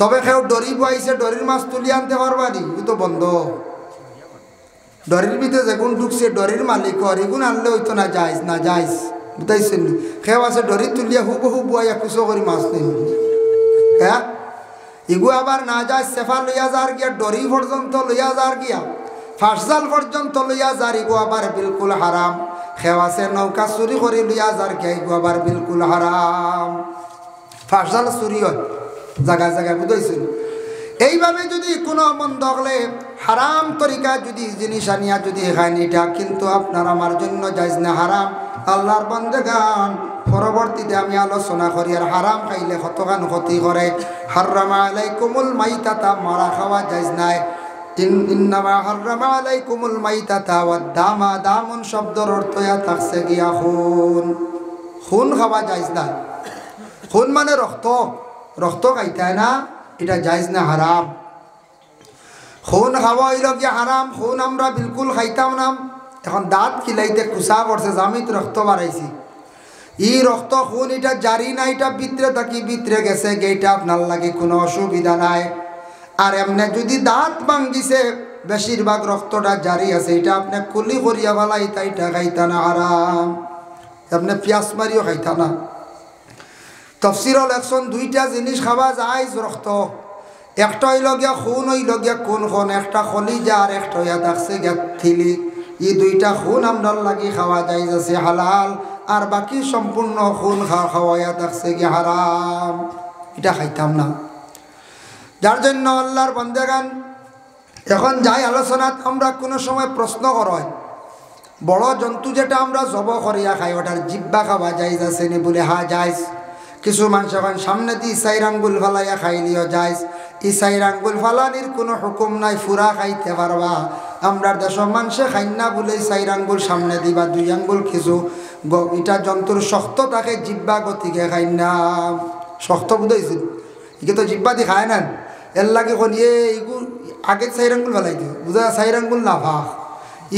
তবে কেউ ডরি বইছে, ডরির মাছ তুলি আনতে পারবানি, ও তো বন্ধ। ডরির ভিতরে যেগুন ঢুকছে ডরির মালিক এগুন আনলে হইতো না যাইস, না যাইস, বুঝাইছেন? কেউ আছে ডরি তুলিয়া হুবহু বুয়াইয়া কুচো করে মাছ নেই, হ্যাঁ ইগু আবার না যায় সেফা লইয়া যার গিয়া, ডরি পর্যন্ত লইয়া যার গিয়া, ফাঁসজাল পর্যন্ত লইয়া যার, ইগু আবার বিলকুল হারাম। কেউ আছে নৌকা চুরি করে লইয়া যার গিয়া, ইগু আবার বিলকুল হারাম। ফাঁসজাল চুরি হয় জায়গায় জায়গায়, বুঝাইছেন? এইভাবে যদি কোনো মন্দ হলে হারাম তরিকা যদি জিনিস আনিয়া যদি খান, এটা কিন্তু আপনার আমার জন্য জায়েজ না, হারাম। আল্লাহর বান্দাগান পরবর্তীতে আমি আলোচনা করি, আর হারাম খাইলে কতখান ক্ষতি করে। হারামা আলাইকুমুল মাইতাতা, মারা খাওয়া জায়েজ নাই। ইন্নামা হারামা আলাইকুমুল মাইতাতা ওয়াদ দামা, দামুন শব্দের অর্থ থাকছে গিয়া খুন, খুন খাওয়া জায়েজ না। খুন মানে রক্ত, রক্ত খাইতায় না, এটা জায়েজ না, হারাম। খুন খাওয়া হইল গিয়া হারাম, খুন আমরা বিলকুল খাইতাম না। এখন দাঁত খিলাইতে কুসা করছে, জামিত রক্ত বাড়াইছি, ই রক্ত খুন এটা জারি না, এটা ভিতরে থাকি ভিতরে গেছে, এইটা আপনার লাগে কোনো অসুবিধা নাই। আর এমনি যদি দাঁত ভাঙ্গিছে বেশিরভাগ রক্তটা জারি আছে, এটা আপনি কুলি করিয়া ফেলাইতা, এটা খাইতা না, হারাম। আপনি পিঁয়াজ মারিও খাইতা না। তফসিরল একশন 2টা জিনিস খাওয়া যায় রক্ত, একটা হইল গিয়া খুন, হইল গিয়া কোন খুন, একটা কলিজা আর একটা হইয়া থাকছে গিয়া থিলি। এই 2টা খুন আপনার লাগি খাওয়া যায় আছে হালাল, আর বাকি সম্পূর্ণ খুন খাওয়াইয়া থাকছে গিয়া হারাম, এটা খাইতাম না। যার জন্য আল্লাহর বান্দাগান এখন যাই আলোচনাত আমরা কোনো সময় প্রশ্ন করাই, বড় জন্তু যেটা আমরা জব করিয়া খাই ওটার জিব্বা খাওয়া যায় আছে নি? বলে হা যাইজ। কিছু মানুষ এখন সামনে দিয়ে 4 আঙ্গুল ফালাইয়া খাইলিও যাইজ। এই 4 আঙ্গুল ফালানির কোনো হুকুম নাই, ফুরা খাইতে পারবা। আমরা দেশের মানুষে খাই না বলে 4 আঙ্গুল সামনে দিবা, 2 আঙ্গুল কিছু এটা জন্তুর শক্ত থাকে, জিব্বা গতিকে খাই না, শক্ত বুঝাইছিল একে তো জিব্বা দিয়ে খায় না। এর লাগে কোন এইগু আগে 4 আঙ্গুল ফেলাই দিও, বুঝা 4 আঙ্গুল না ভাগ,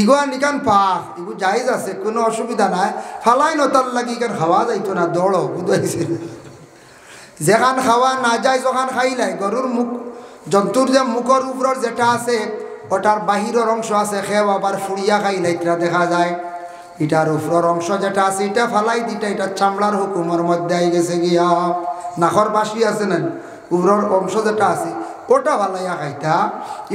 ইগো নিকান পাক, ইগু জায়েজ আছে, কোনো অসুবিধা নাই। ফালাই নতার লাগি ইকান খাওয়া যাইতো না, দৌড়ো বুঝাইছে। যেখান খাওয়া না যায় যখন খাইলাই, গরুর মুখ জন্তুর যে মুখের উপরের যেটা আছে ওটার বাহিরের অংশ আছে, খেয়ে আবার ফুড়িয়া খাইলাই এটা দেখা যায়। এটার উপরের অংশ যেটা আছে এটা ফালাই দিটা, এটা চামড়ার হুকুমের মধ্যে আই গেছে গিয়া। নাখর বাসি আছে না, উপরের অংশ যেটা আছে ওটা ফালাইয়া খাইতা,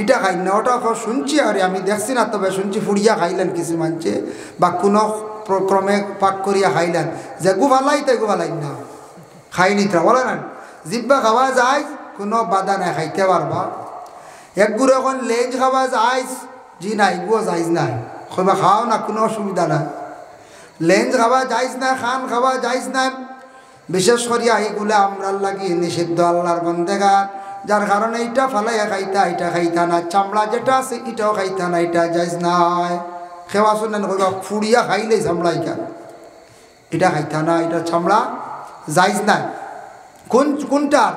এটা খাই না। ওটা শুনছি আর আমি দেখছি না, তবে শুনছি ফুড়িয়া খাইলেন কিছু মানছে, বা কোনো ক্রমে পাক করিয়া খাইলেন। যে গু ফালাই তাই গু ফালাই না, খাইনি তা বলে না। জিব্বা খাওয়া যায়, কোনো বাধা নাই, খাইতে পারবা। একগুলো এখন লেজ খাওয়া যায়, জি নাই এগুলো যাইজ নাই, কইবা খাও না, কোনো অসুবিধা নাই। লেঞ্জ খাওয়া যাইজ না, খান খাওয়া যাইজ না। বিশেষ করিয়া এইগুলো আমরার লাগি নিষিদ্ধ আল্লাহর বান্দাগান, যার কারণে এইটা ফালাইয়া খাইতা, এটা খাইতা না। চামড়া যেটা আছে এটাও খাইতা না, এটা যাইজ নাই। খেওয়া শুনেন কইবা ফুড়িয়া খাইলেই চামড়া ইকান, এটা খাইতা না, এটা চামড়া জায়জ নাই। কোনটার?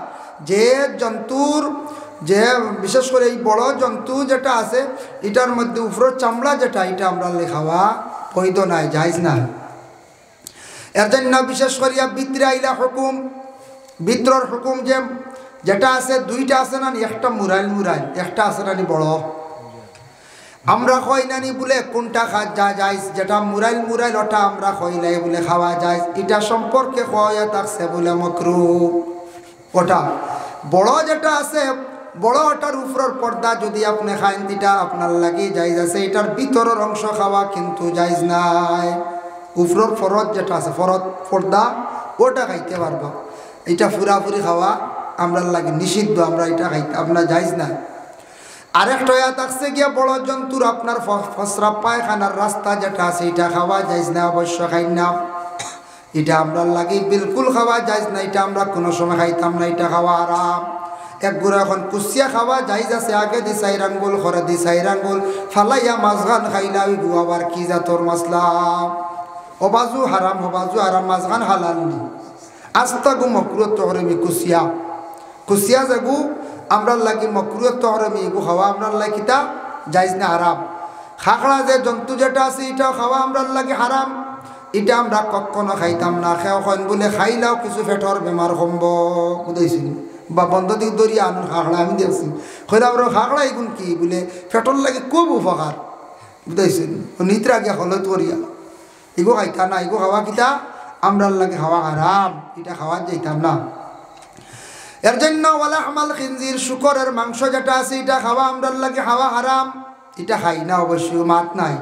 যে জন্তুর, যে বিশেষ করে এই বড় জন্তু যেটা আছে এটার মধ্যে উপরের চামড়া যেটা, এটা আমরা খাওয়া বৈধ নাই, জায়জ নাই। এর জন্য বিশেষ করিয়া বিত্রে আইলা হুকুম, বিত্রর হুকুম যেটা আছে দুইটা আছে না, একটা মুরাইল একটা আছে না বড়। আমরা কই নানি বলে কোনটা যায়, যেটা মুরাইল ওটা আমরা কইলাই বলে খাওয়া যায়, এটা সম্পর্কে কয়া থাকছে বলে মাকরুহ। ওটা বড় যেটা আছে, বড় ওটার উপরের পর্দা যদি আপনি খান এটা আপনার লাগি জায়েজ আছে, এটার ভিতরের অংশ খাওয়া কিন্তু জায়েজ নাই। উপরের ফরদ যেটা আছে, পর্দা ওটা খাইতে পারবা, এটা পুরাপুরি খাওয়া আমরা লাগে নিষিদ্ধ, আমরা এটা খাইতে আপনার জায়েজ নাই। আরেকটা থাকছে গিয়া বড় জন্তুর আপনার ফসরাব পায়খানার রাস্তা যেটা আছে এটা খাওয়া জায়েজ না, অবশ্য খাই না, এটা আমরা লাগে বিলকুল খাওয়া জায়েজ না, এটা আমরা কোনো সময় খাইতাম না, এটা খাওয়া হারাম। এক গুড়া এখন কুচিয়া খাওয়া জায়েজ আছে, আগে দি 4 আঙ্গুল করে দি 4 আঙ্গুল ফালাইয়া মাছগান খাইলা ওই আবার কি জাতর মাছলা, অবাজু হারাম মাছগান হালাল নি। আস্তাগু মকরুহ তহরিমি কুচিয়া যাগু আমরা লাগি মকরুহ তহরিমি এগু খাওয়া আমরা লাগে কিতা জায়েজ না, হারাম। খাকড়া যে জন্তু যেটা আছে এটাও খাওয়া আমরা লাগে হারাম, এটা আমরা কখনো খাইতাম না। খেয়ে খান বলে খাইলাও কিছু পেটর বেমার কমব, বুঝাইছি বা বন্ধ দিক দরিয়া আনুন খাকড়া আমি দেখছি, হইলে আমরা খাকড়া এগুন কি বলে পেটর লাগে খুব উপকার, বুঝাইছেন নিত্রা গিয়া হলত করিয়া এগো খাইতা না, এগো খাওয়া কিতা আমরা লাগে খাওয়া হারাম, এটা খাওয়া যাইতাম না। এর জন্য ওয়ালা হামাল খিনজির, শুকরের মাংস যেটা আছে এটা খাওয়া আমরা লাগে খাওয়া হারাম, এটা খাই না, অবশ্যই মাত নাই।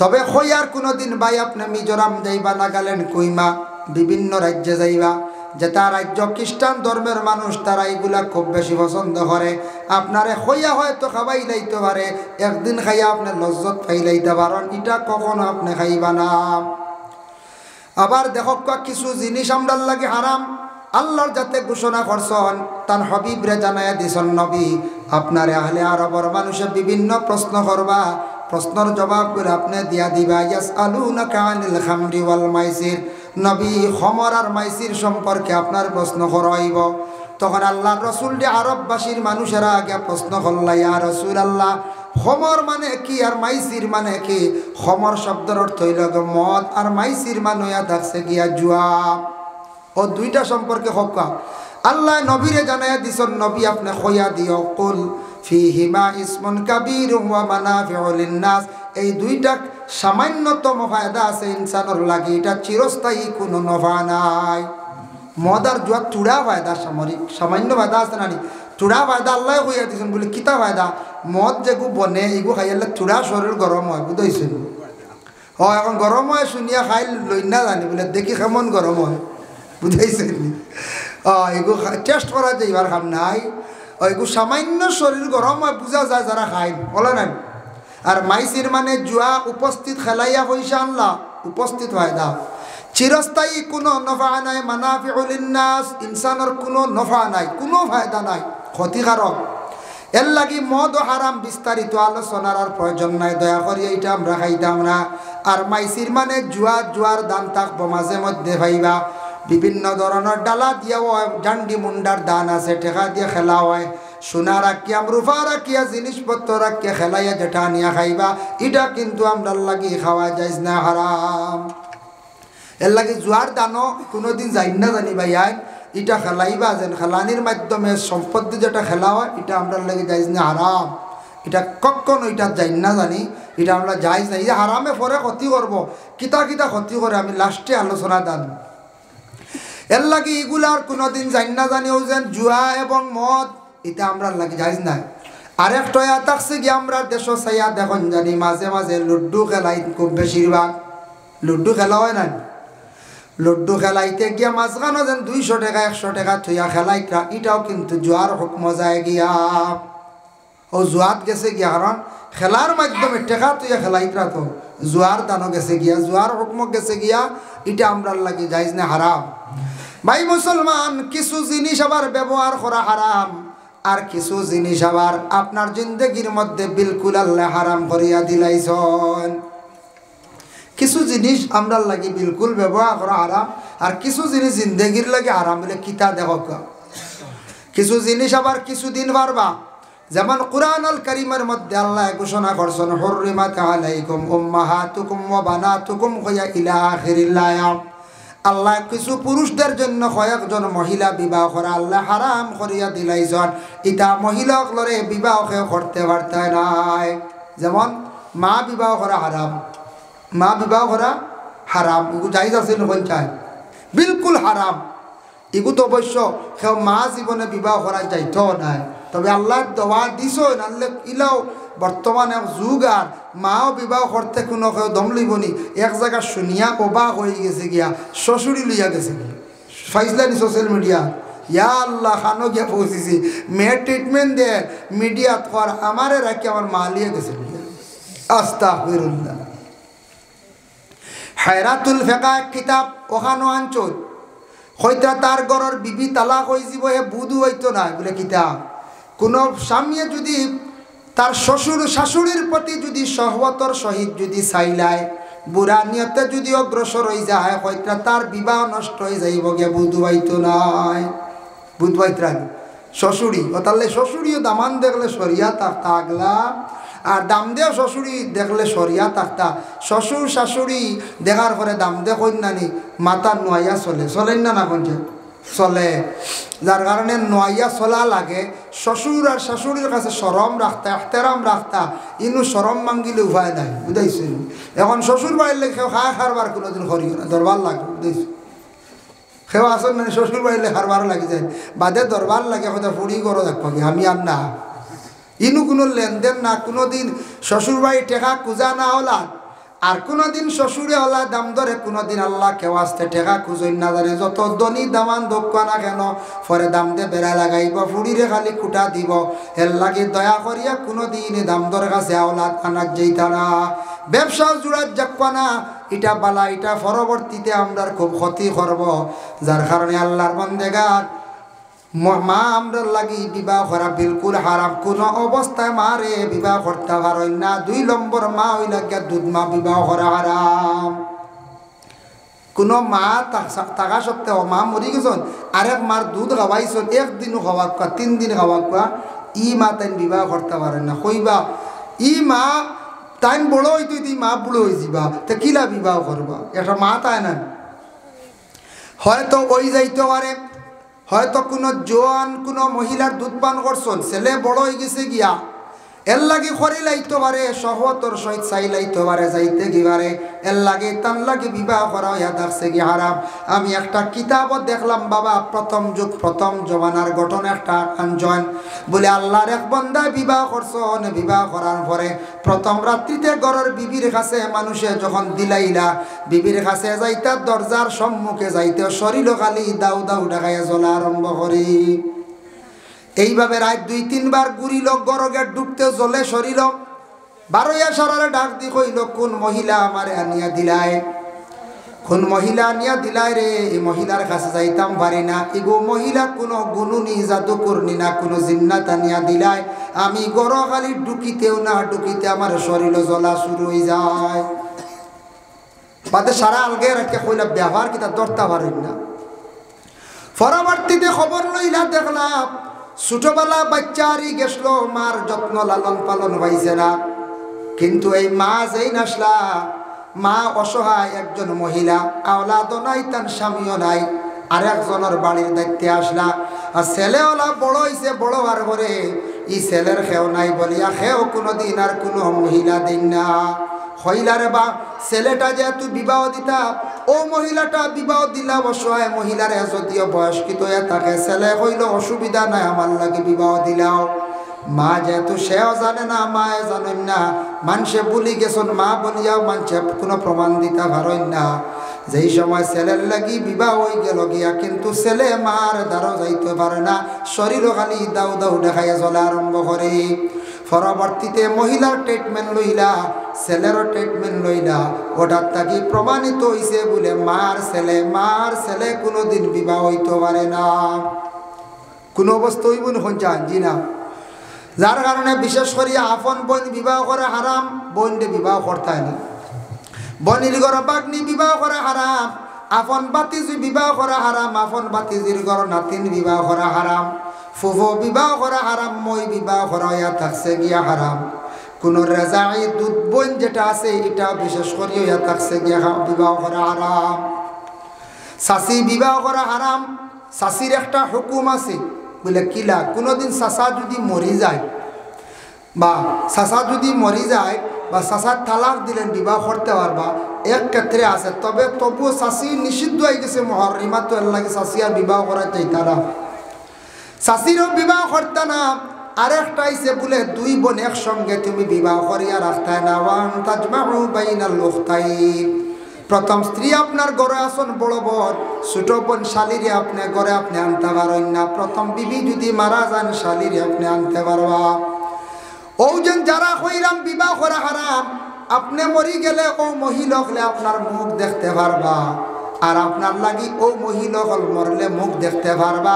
তবে খৈয়ার কোনোদিন ভাই আপনি মিজোরাম যাইবা, নাগাল্যান্ড, কুইমা বিভিন্ন রাজ্যে যাইবা, যেটা রাজ্য খ্রিস্টান ধর্মের মানুষ তারা এগুলা খুব বেশি পছন্দ করে, আপনারে খৈয়া হয়তো খাওয়াই লাইতে পারে, একদিন খাইয়া আপনি লজ্জত পাইলাইতে পারেন, এটা কখনো আপনি খাইবা না। আবার দেখো কিছু জিনিস আমরা লাগে হারাম, আল্লাহর যাতে ঘোষণা করছেন তার হাবিবরে জানায়া দিছেন নবী, আপনারে আহলে আরবের মানুষে বিভিন্ন প্রশ্ন করবা, প্রশ্নের জবাব করে আপনি দিয়া দিবা। ইয়াসআলুনাকা আনিল খামরি ওয়াল মাইসির, নবী খমর আর মাইসির সম্পর্কে আপনার প্রশ্ন করাইব। তখন আল্লাহর রাসূল যে আরববাসীর মানুষেরা আগে প্রশ্ন করলা, ইয়া রাসূলুল্লাহ খমর মানে কি আর মাইসির মানে কি? খমর শব্দের অর্থ হইল মদ, আর মাইসির মানে থাকছে গিয়া জুয়া। ও দুইটা সম্পর্কে হকা আল্লাহ নবীরে জানায়া দিছেন, নবী আপনি খয়া দিও, কুল ফিহিমা ইসমুন কাবীর ওয়া মানাফিউ লিন-নাস, এই দুইটা সামান্যতম ফায়দা আছে ইনসানের লাগি, এটা চিরস্থায়ী কোনো নফা নাই। মদ আর জুয়া চূড়া ফায়দা, সামান্য ফায়দা আছে না, চূড়া ফায়দা আল্লাহ কইয়া দিছেন বলে কিতা ফায়দা? মদ যেগু বনে এগু খাইলে চূড়া শরীর গরম হয়, বুঝাইছেন? ও এখন গরম হয় শুনিয়া খাই লই না জানি বলে দেখি কেমন গরম হয়, বুঝাইছেন? এগু টেস্ট করা যায় এবার খাম নাই, এগু সামান্য শরীর গরম হয় বুঝা যায় যারা খাই, বলে না। আর মাইসির মানে জুয়া উপস্থিত খেলাইয়া পয়সা আনলা, উপস্থিত ফায়দা, চিরস্থায়ী কোনো নফা নাই। মানাফিউ লিন-নাস, ইনসানের কোনো নফা নাই, কোনো ফায়দা নাই, ক্ষতিকারক। এর লাগি মদ ও হারাম বিস্তারিত আলোচনার আর প্রয়োজন নাই, দয়া করি এইটা আমরা খাইতাম না। আর মাইসির মানে জুয়ার দান থাকবো মাঝে মধ্যে ভাইবা, বিভিন্ন ধরনের ডালা দিয়া হয়, জান্ডি মুন্ডার দান আছে, টেকা দিয়ে খেলা হয়, সোনা রাখিয়া রূপা রাখিয়া জিনিসপত্র রাখিয়া খেলাইয়া যেটা নিয়ে খাইবা, এটা কিন্তু আমরা লাগি খাওয়া যায় না, হারাম। এর লাগে জুয়ার দানও কোনোদিন যাই না জানি ভাই, এটা খেলাইবা যেন খেলানির মাধ্যমে সম্পত্তি যেটা খেলা হয় এটা আমরা লাগে যাই না, হারাম। এটা কখন ওইটা যাই না জানি, এটা আমরা যাই না, এই হারামে পরে ক্ষতি করবো, কিতা কিতা ক্ষতি করে আমি লাস্টে আলোচনা দান। এর লাগে এগুলার কোনোদিন যাই না জানিও যেন জুয়া এবং মদ এটা আমরা লাগে যাই না। আরেকটা থাকছে কি আমরা দেশ চাইয়া দেখুন জানি মাঝে মাঝে লুড্ডু খেলাই, খুব বেশিরভাগ লুড্ডু খেলা হয় না, লুড্ডু খেলাইতে গিয়া মাঝখানো যেন 200 টাকা 100 টাকা থইয়া খেলাইটা, এটাও কিন্তু জুয়ার হুকম যায় গিয়া, ও জুয়াত গেছে গিয়া, কারণ খেলার মাধ্যমে টেকা তুইয়া খেলাইতরা তো জুয়ার দানও গেছে গিয়া, জুয়ার হুকম গেছে গিয়া, এটা আমরা লাগে যাইজ না, হারাম। ভাই মুসলমান, কিছু জিনিস আবার ব্যবহার করা হারাম, আর কিছু জিনিস আবার আপনার জিন্দগির মধ্যে বিলকুল আল্লাহ হারাম করিয়া দিলাইছেন। কিছু জিনিস আমরা লাগি বিলকুল ব্যবহার করা হারাম, আর কিছু জিনিস জিন্দগির লাগে হারাম বলে কিতা দেখো। কিছু জিনিস আবার কিছুদিন পারবা, যেমন কুরআন আল কারীমের মধ্যে আল্লাহ ঘোষণা করছেন হুররিমাত আলাইকুম উম্মাহাতুকুম ওয়া বানাতুকুম ইলা আখিরিল আয়াত। আল্লাহ কিছু পুরুষদের জন্য কয়েকজন মহিলা বিবাহ করা আল্লাহ হারাম করিয়া দিলাইছেন। ইটা মহিলাগুলোরে বিবাহ করতে পারতে নাই। যেমন মা বিবাহ করা হারাম, মা বিবাহ করা হারাম, এগুলো জায়েজ আছে কোন চাই? বিলকুল হারাম। এগুলো তো অবশ্য কেউ মা জীবনে বিবাহ করা যাইতো নাই, তবে আল্লাহ দোয়া দিছ নাহলে ইলাও বর্তমানে যুগ আর মাও বিবাহ করতে কোনো কেউ দম লইবনি। এক জায়গা শুনিয়া অবাক হয়ে গেছে গিয়া শ্বশুরি লইয়া গেছে গিয়া ফাইজলানি সোশ্যাল মিডিয়া। ইয়া আল্লাহ খানো গিয়া পৌঁছেছি, মেয়ের ট্রিটমেন্ট দে মিডিয়াত কর, আমারে রাখি আমার মা লিয়ে গেছে গিয়া। আস্তাগফিরুল্লাহ। হায়রাতুল ফিকা কিতাব ওখানো আনচল হইতা তার ঘরের বিবি তালাক হয়ে যাব, হে বুধু হইতো না বলে কিতাব। কোনো স্বামী যদি তার শ্বশুর শাশুড়ির প্রতি যদি সহবতর সহিত যদি চাইলায়, বুড়া নিয়তে যদি অগ্রসর হয়ে যায়, হয়তো তার বিবাহ নষ্ট হয়ে যাইব গে, বুধু হইতো নাই। বুধ বাইত্রান শ্বশুরি ও তাহলে শ্বশুরিও দামান দেখলে সরিয়া থাকতা আগলা, আর দাম দেও শ্বশুরি দেখলে সরিয়া থাকতা। শ্বশুর শাশুড়ি দেখার পরে দাম দে কন্যানি মাথা নোয়াইয়া চলে, চলেন না না কোনছে চলে, যার কারণে নোয়াইয়া চলা লাগে। শ্বশুর আর শাশুড়ির কাছে শরম রাখতা, এহতেরাম রাখতা, ইনু শরম মাঙ্গিলে উপায় নাই, বুঝাইছেন? এখন শ্বশুর বাড়ির লেগে খায় খারবার কোনোদিন করিও না, দরবার লাগবে, বুঝাইছ? সেও আসন মানে শ্বশুর বাড়িলে খারবার লাগি যায়, বাদে দরবার লাগে হয়তো ফুড়ি করো দেখো আমি আর না। ইনু কোনো লেনদেন না, কোনো দিন শ্বশুর বাড়ি টেকা খুঁজা না হলা, আর কোনোদিন শ্বশুরে হলা দাম ধরে, কোনোদিন আল্লাহ কেউ আসতে টেকা খুঁজই না জানে। যত দনি দামান দক্ষ না কেন পরে দাম দিয়ে বেড়া লাগাইব, ফুড়িরে খালি কুটা দিব, এর লাগে দয়া করিয়া কোনোদিন দাম ধরে কাছে আওলাদ আনাক যেইতা না, ব্যবসা জুড়াত যাকবা না। এটা বালা, এটা পরবর্তীতে আমরা খুব ক্ষতি করব। যার কারণে আল্লাহর বান্দেগার মা আমরা লাগি বিবাহ করা বিলকুল হারাম। কোন অবস্থায় মারে বিবাহ করতে পারেন না। 2 নম্বর মা হইল গিয়া দুধ মা বিবাহ করা হারাম। কোন মা থাকা সত্ত্বেও মা মরি গেছেন, আরেক মার দুধ খাওয়াইছেন, 1 দিনও খাওয়াক 3 দিন খাওয়াক, ই মা তাই বিবাহ করতে পারেন না। কইবা ই মা তাই বড় হইতো, মা বুড়ো হয়ে যাবা, তা কিলা বিবাহ করবা? একটা মা তাই না, হয়তো ওই যাইতে পারে, হয়তো কোনো জোয়ান কোনো মহিলার দুধ পান করছেন, ছেলে বড় হয়ে গেছে গিয়া, এর লাগে খরি লাইতে পারে, সহতর সহিত চাই লাইতে পারে, যাইতে গিবারে এর লাগে তার লাগে বিবাহ করা হইয়া থাকছে কি হারাম। আমি একটা কিতাবত দেখলাম বাবা, প্রথম যুগ প্রথম জমানার ঘটনা একটা আঞ্জন বলে আল্লাহর এক বন্দা বিবাহ করছেন। বিবাহ করার পরে প্রথম রাত্রিতে ঘরের বিবির কাছে মানুষে যখন দিলাইলা, বিবির কাছে যাইতে দরজার সম্মুখে যাইতে শরীর খালি দাউ দাউ ডাকাইয়া জ্বলা আরম্ভ করি। এইভাবে রাত 2-3 বার ঘুরিল, গরগে ডুবতে জ্বলে শরীর। 12 সারারে ডাক দি কইল, কোন মহিলা আমারে আনিয়া দিলায়, কোন মহিলা আনিয়া দিলায় রে? এই মহিলার কাছে যাইতাম পারি না, এগো মহিলা কোনো গুনুনি জাদু করনি না, কোনো জিন্নাত আনিয়া দিলায়, আমি গর খালি ঢুকিতেও না ঢুকিতে আমার শরীর জ্বলা শুরু হয়ে যায়। বাদে সারা আলগে রাখে কইলা ব্যবহার কিতা ধরতে পারেন না। পরবর্তীতে খবর লইলা দেখলাম ছোটবেলা বাচ্চারই গেছিল, মার যত্ন লালন পালন হয়েছে না। কিন্তু এই মা যেই নাসলা, মা অসহায় একজন মহিলা, আওলাদও নাই, তার স্বামীও নাই, আর একজনের বাড়ির দায়িত্বে আসলা। আর ছেলেওলা বড় হয়েছে, বড় হওয়ার পরে ই ছেলের খেও নাই বলিয়া খেও কোনোদিন আর কোনো মহিলা দিন না। হইলারে বা ছেলেটা যেহেতু বিবাহ দিতা, ও মহিলাটা বিবাহ দিলা অসহায় মহিলারে, যদিও বয়স্কিত হয়ে থাকে, ছেলে হইল অসুবিধা নাই আমার লাগে বিবাহ দিলাও। মা যেহেতু সেও জানে না, মায়ে জানেন না, মানুষে বলি গেছেন মা বলিয়াও মানুষে কোনো প্রমাণ দিতে পারেন না। যেই সময় ছেলের লাগি বিবাহ হয়ে গেল গিয়া, কিন্তু ছেলে মার দ্বারা যাইতে পারে না, শরীরও খালি দাউ দাউ দেখাইয়া চলা আরম্ভ করে। পরবর্তীতে মহিলার ট্রিটমেন্ট লইলা, ছেলেরও ট্রিটমেন্ট লইলা, ওটার তাকে প্রমাণিত হইছে বলে মার ছেলে কোনোদিন বিবাহ হইতে পারে না। কোনো অবস্থা হইব না চান জি না। যার কারণে বিশেষ করে আপন বোন বিবাহ করে হারাম, বোনকে বিবাহ করতে হয় না। বনির ঘর বাগনি বিবাহ করা হারাম, আপন বাতিজি বিবাহ করা হারাম, আপন বাতিজির ঘর নাতিন বিবাহ করা হারাম, ফুফু বিবাহ করা হারাম, মই বিবাহ করা হইয়া থাকছে গিয়া হারাম। কোন রেজাই দুধ বোন যেটা আছে এটা বিশেষ করে হইয়া থাকছে গিয়া বিবাহ করা হারাম। শাশি বিবাহ করা হারাম। শাশির একটা হুকুম আছে বলে কিলা, কোনোদিন চাচা যদি মরি যায় বা চাচা যদি মরি যায় বা চাচার তালাক দিলেন বিবাহ করতে পারবা, এক ক্ষেত্রে আছে, তবে তবুও শাশি নিষিদ্ধ হয়ে গেছে মহরিমা, তো এর লাগে শাশি আর বিবাহ করা চাইতারা, শাশিরও বিবাহ করতে না। আরেকটা আইছে বলে দুই বোন একসঙ্গে তুমি বিবাহ করিয়া রাখতায় না, ওয়ান তাজমাউ বাইনাল উখতাইন। প্রথম স্ত্রী আপনার ঘরে আসন বড় বোন, ছোট বোন শালিরে আপনি ঘরে আপনি আনতে পারেন না। প্রথম বিবি যদি মারা যান শালিরে আপনি আনতে পারবা। ওজন যারা হইলাম বিবাহ করা হারাম, আপনি মরি গেলে ও মহিলা হলে আপনার মুখ দেখতে পারবা, আর আপনার লাগি ও মহিলা হল মরলে মুখ দেখতে পারবা।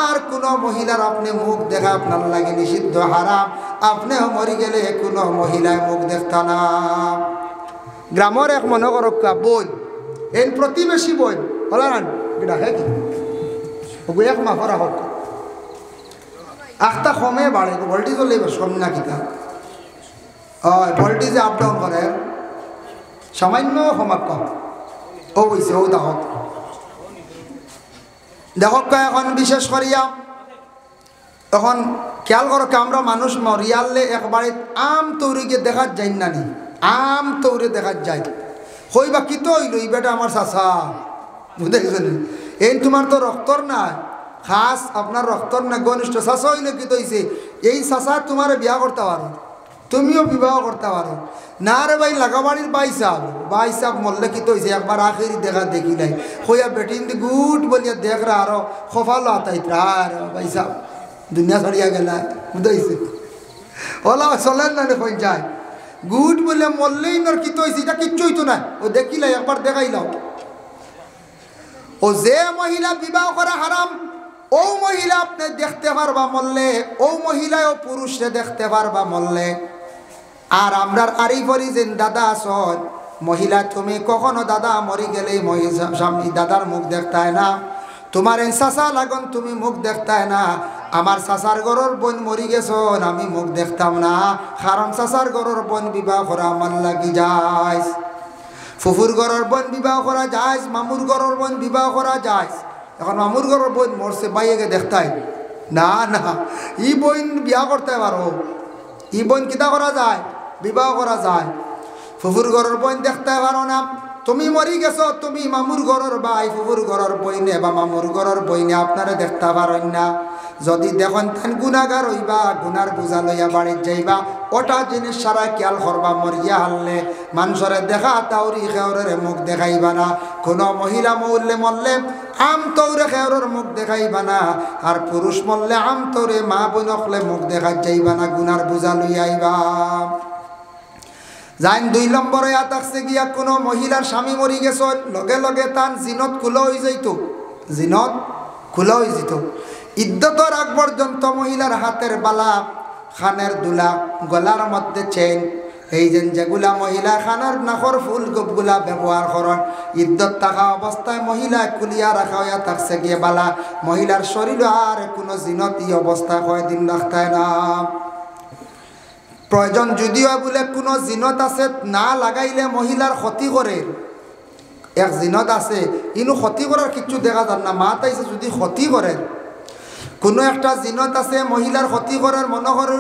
আর কোনো মহিলার আপনি মুখ দেখা আপনার লাগে নিষিদ্ধ, হারাম। আপনিও মরি গেলে কোনো মহিলায় মুখ দেখত না। গ্রামের এক মনে করক্কা বোন, এই প্রতিবেশী বোন হলান ডাকে কি এক মাফরা হোক আখটা কমে বাড়ে, ভোল্টেজ হলে কম না কিতা ভোল্টেজে আপ ডাউন করে সামান্য কমাক কম ও বইছে ও দেখক দেখক এখন বিশেষ করিয়া তখন খেয়াল করো আমরা মানুষ মরিয়ালে একবারে আম তৈরিকে দেখার যাই না নি, আম তৌরে দেখা যায় হইবা কি তো হইল এই বেটা আমার চাষা বুঝেছেন, এই তোমার তো রক্তর না খাস আপনার রক্তর না ঘনিষ্ঠ চাষা হইলে কি তো হয়েছে, এই চাষা তোমার বিয়া করতে পারো, তুমিও বিবাহ করতে পারো না। রে ভাই লাগাবাড়ির বাইসাব মরলে কি তো হয়েছে, একবার আখেরি দেখা দেখি নাই হইয়া বেটিন গুট বলিয়া দেখ রা আরো খফালো আতাইত্রা আর বাইসাব দুনিয়া ছড়িয়া গেলা বুঝাইছে ওলা চলেন না কই যায় গুড বলে মরলেই নর কি তো হয়েছে, এটা কিচ্ছুই তো না, ও দেখিলাই একবার দেখাইলাম। ও যে মহিলা বিবাহ করা হারাম ও মহিলা আপনি দেখতে পারবা মরলে, ও মহিলাও পুরুষে দেখতে পারবা মরলে। আর আমরার আরিফরি যেন দাদা আসন মহিলা, তুমি কখনো দাদা মরি গেলে স্বামী দাদার মুখ দেখতায় না, তোমার এই চাচা লাগন তুমি মুখ দেখতায় না। আমার চাচার গরর বোন মরি গেছন আমি মুখ দেখতাম না, কারণ চাচার গরর বোন বিবাহ করা আমার লাগি যায়, ফুফুর গরর বোন বিবাহ করা যায়, মামুর গরর বোন বিবাহ করা যায়। এখন মামুর গরর বোন মরছে বাইকে দেখতাই না, না ই বোন বিয়া করতে পারো, ই বোন কিতা করা যায় বিবাহ করা যায়। ফুফুর গরর বোন দেখতে পারো না, তুমি মরি গেছো, তুমি মামুর ঘরের ভাই ফুফুর ঘরের বইনে বা মামুর ঘরের বইনে আপনারা দেখতে পারেন না। যদি দেখেন তেন গুণাগার হইবা, গুনার বোঝা লইয়া বাড়ির যাইবা, ওটা জিনিস সারা খেয়াল করবা। মরিয়া হারলে মানুষরে দেখা তাউরি খেওরের মুখ দেখাইবা না, কোনো মহিলা মরলে মরলে আম তৌরে খেওরের মুখ দেখাইবা না, আর পুরুষ মরলে আম তৌরে মা বোনকলে মুখ দেখাই যাইবা না, গুনার বোঝা লইয়া আইবা। যাইন 2 নম্বরে আতাকছে গিয়া কোনো মহিলার স্বামী মরি গেছ, লগে লগে তান জিনত খোলা হয়ে যাইত, জিনত খোলা হয়ে যেত। ইদ্যতর আগ পর্যন্ত মহিলার হাতের বালা, খানের দুলা, গলার মধ্যে চেন, এই যেগুলা মহিলা খানার নাকর ফুল গোপগুলা ব্যবহার করেন, ইদ্যত থাকা অবস্থায় মহিলা খুলিয়া রাখা হইয়া থাকছে গিয়ে বালা। মহিলার শরীর আর কোনো জিনত এই অবস্থা কয়দিন রাখতায় না। প্রয়োজন যদিও বলে কোনো জিনত আছে না লাগাইলে মহিলার ক্ষতি করে, এক জিনত আছে ইনু ক্ষতি করার কিছু দেখা যান না, মা তাইছে যদি ক্ষতি করে, কোনো একটা জিনত আছে মহিলার ক্ষতি করার মনে করেন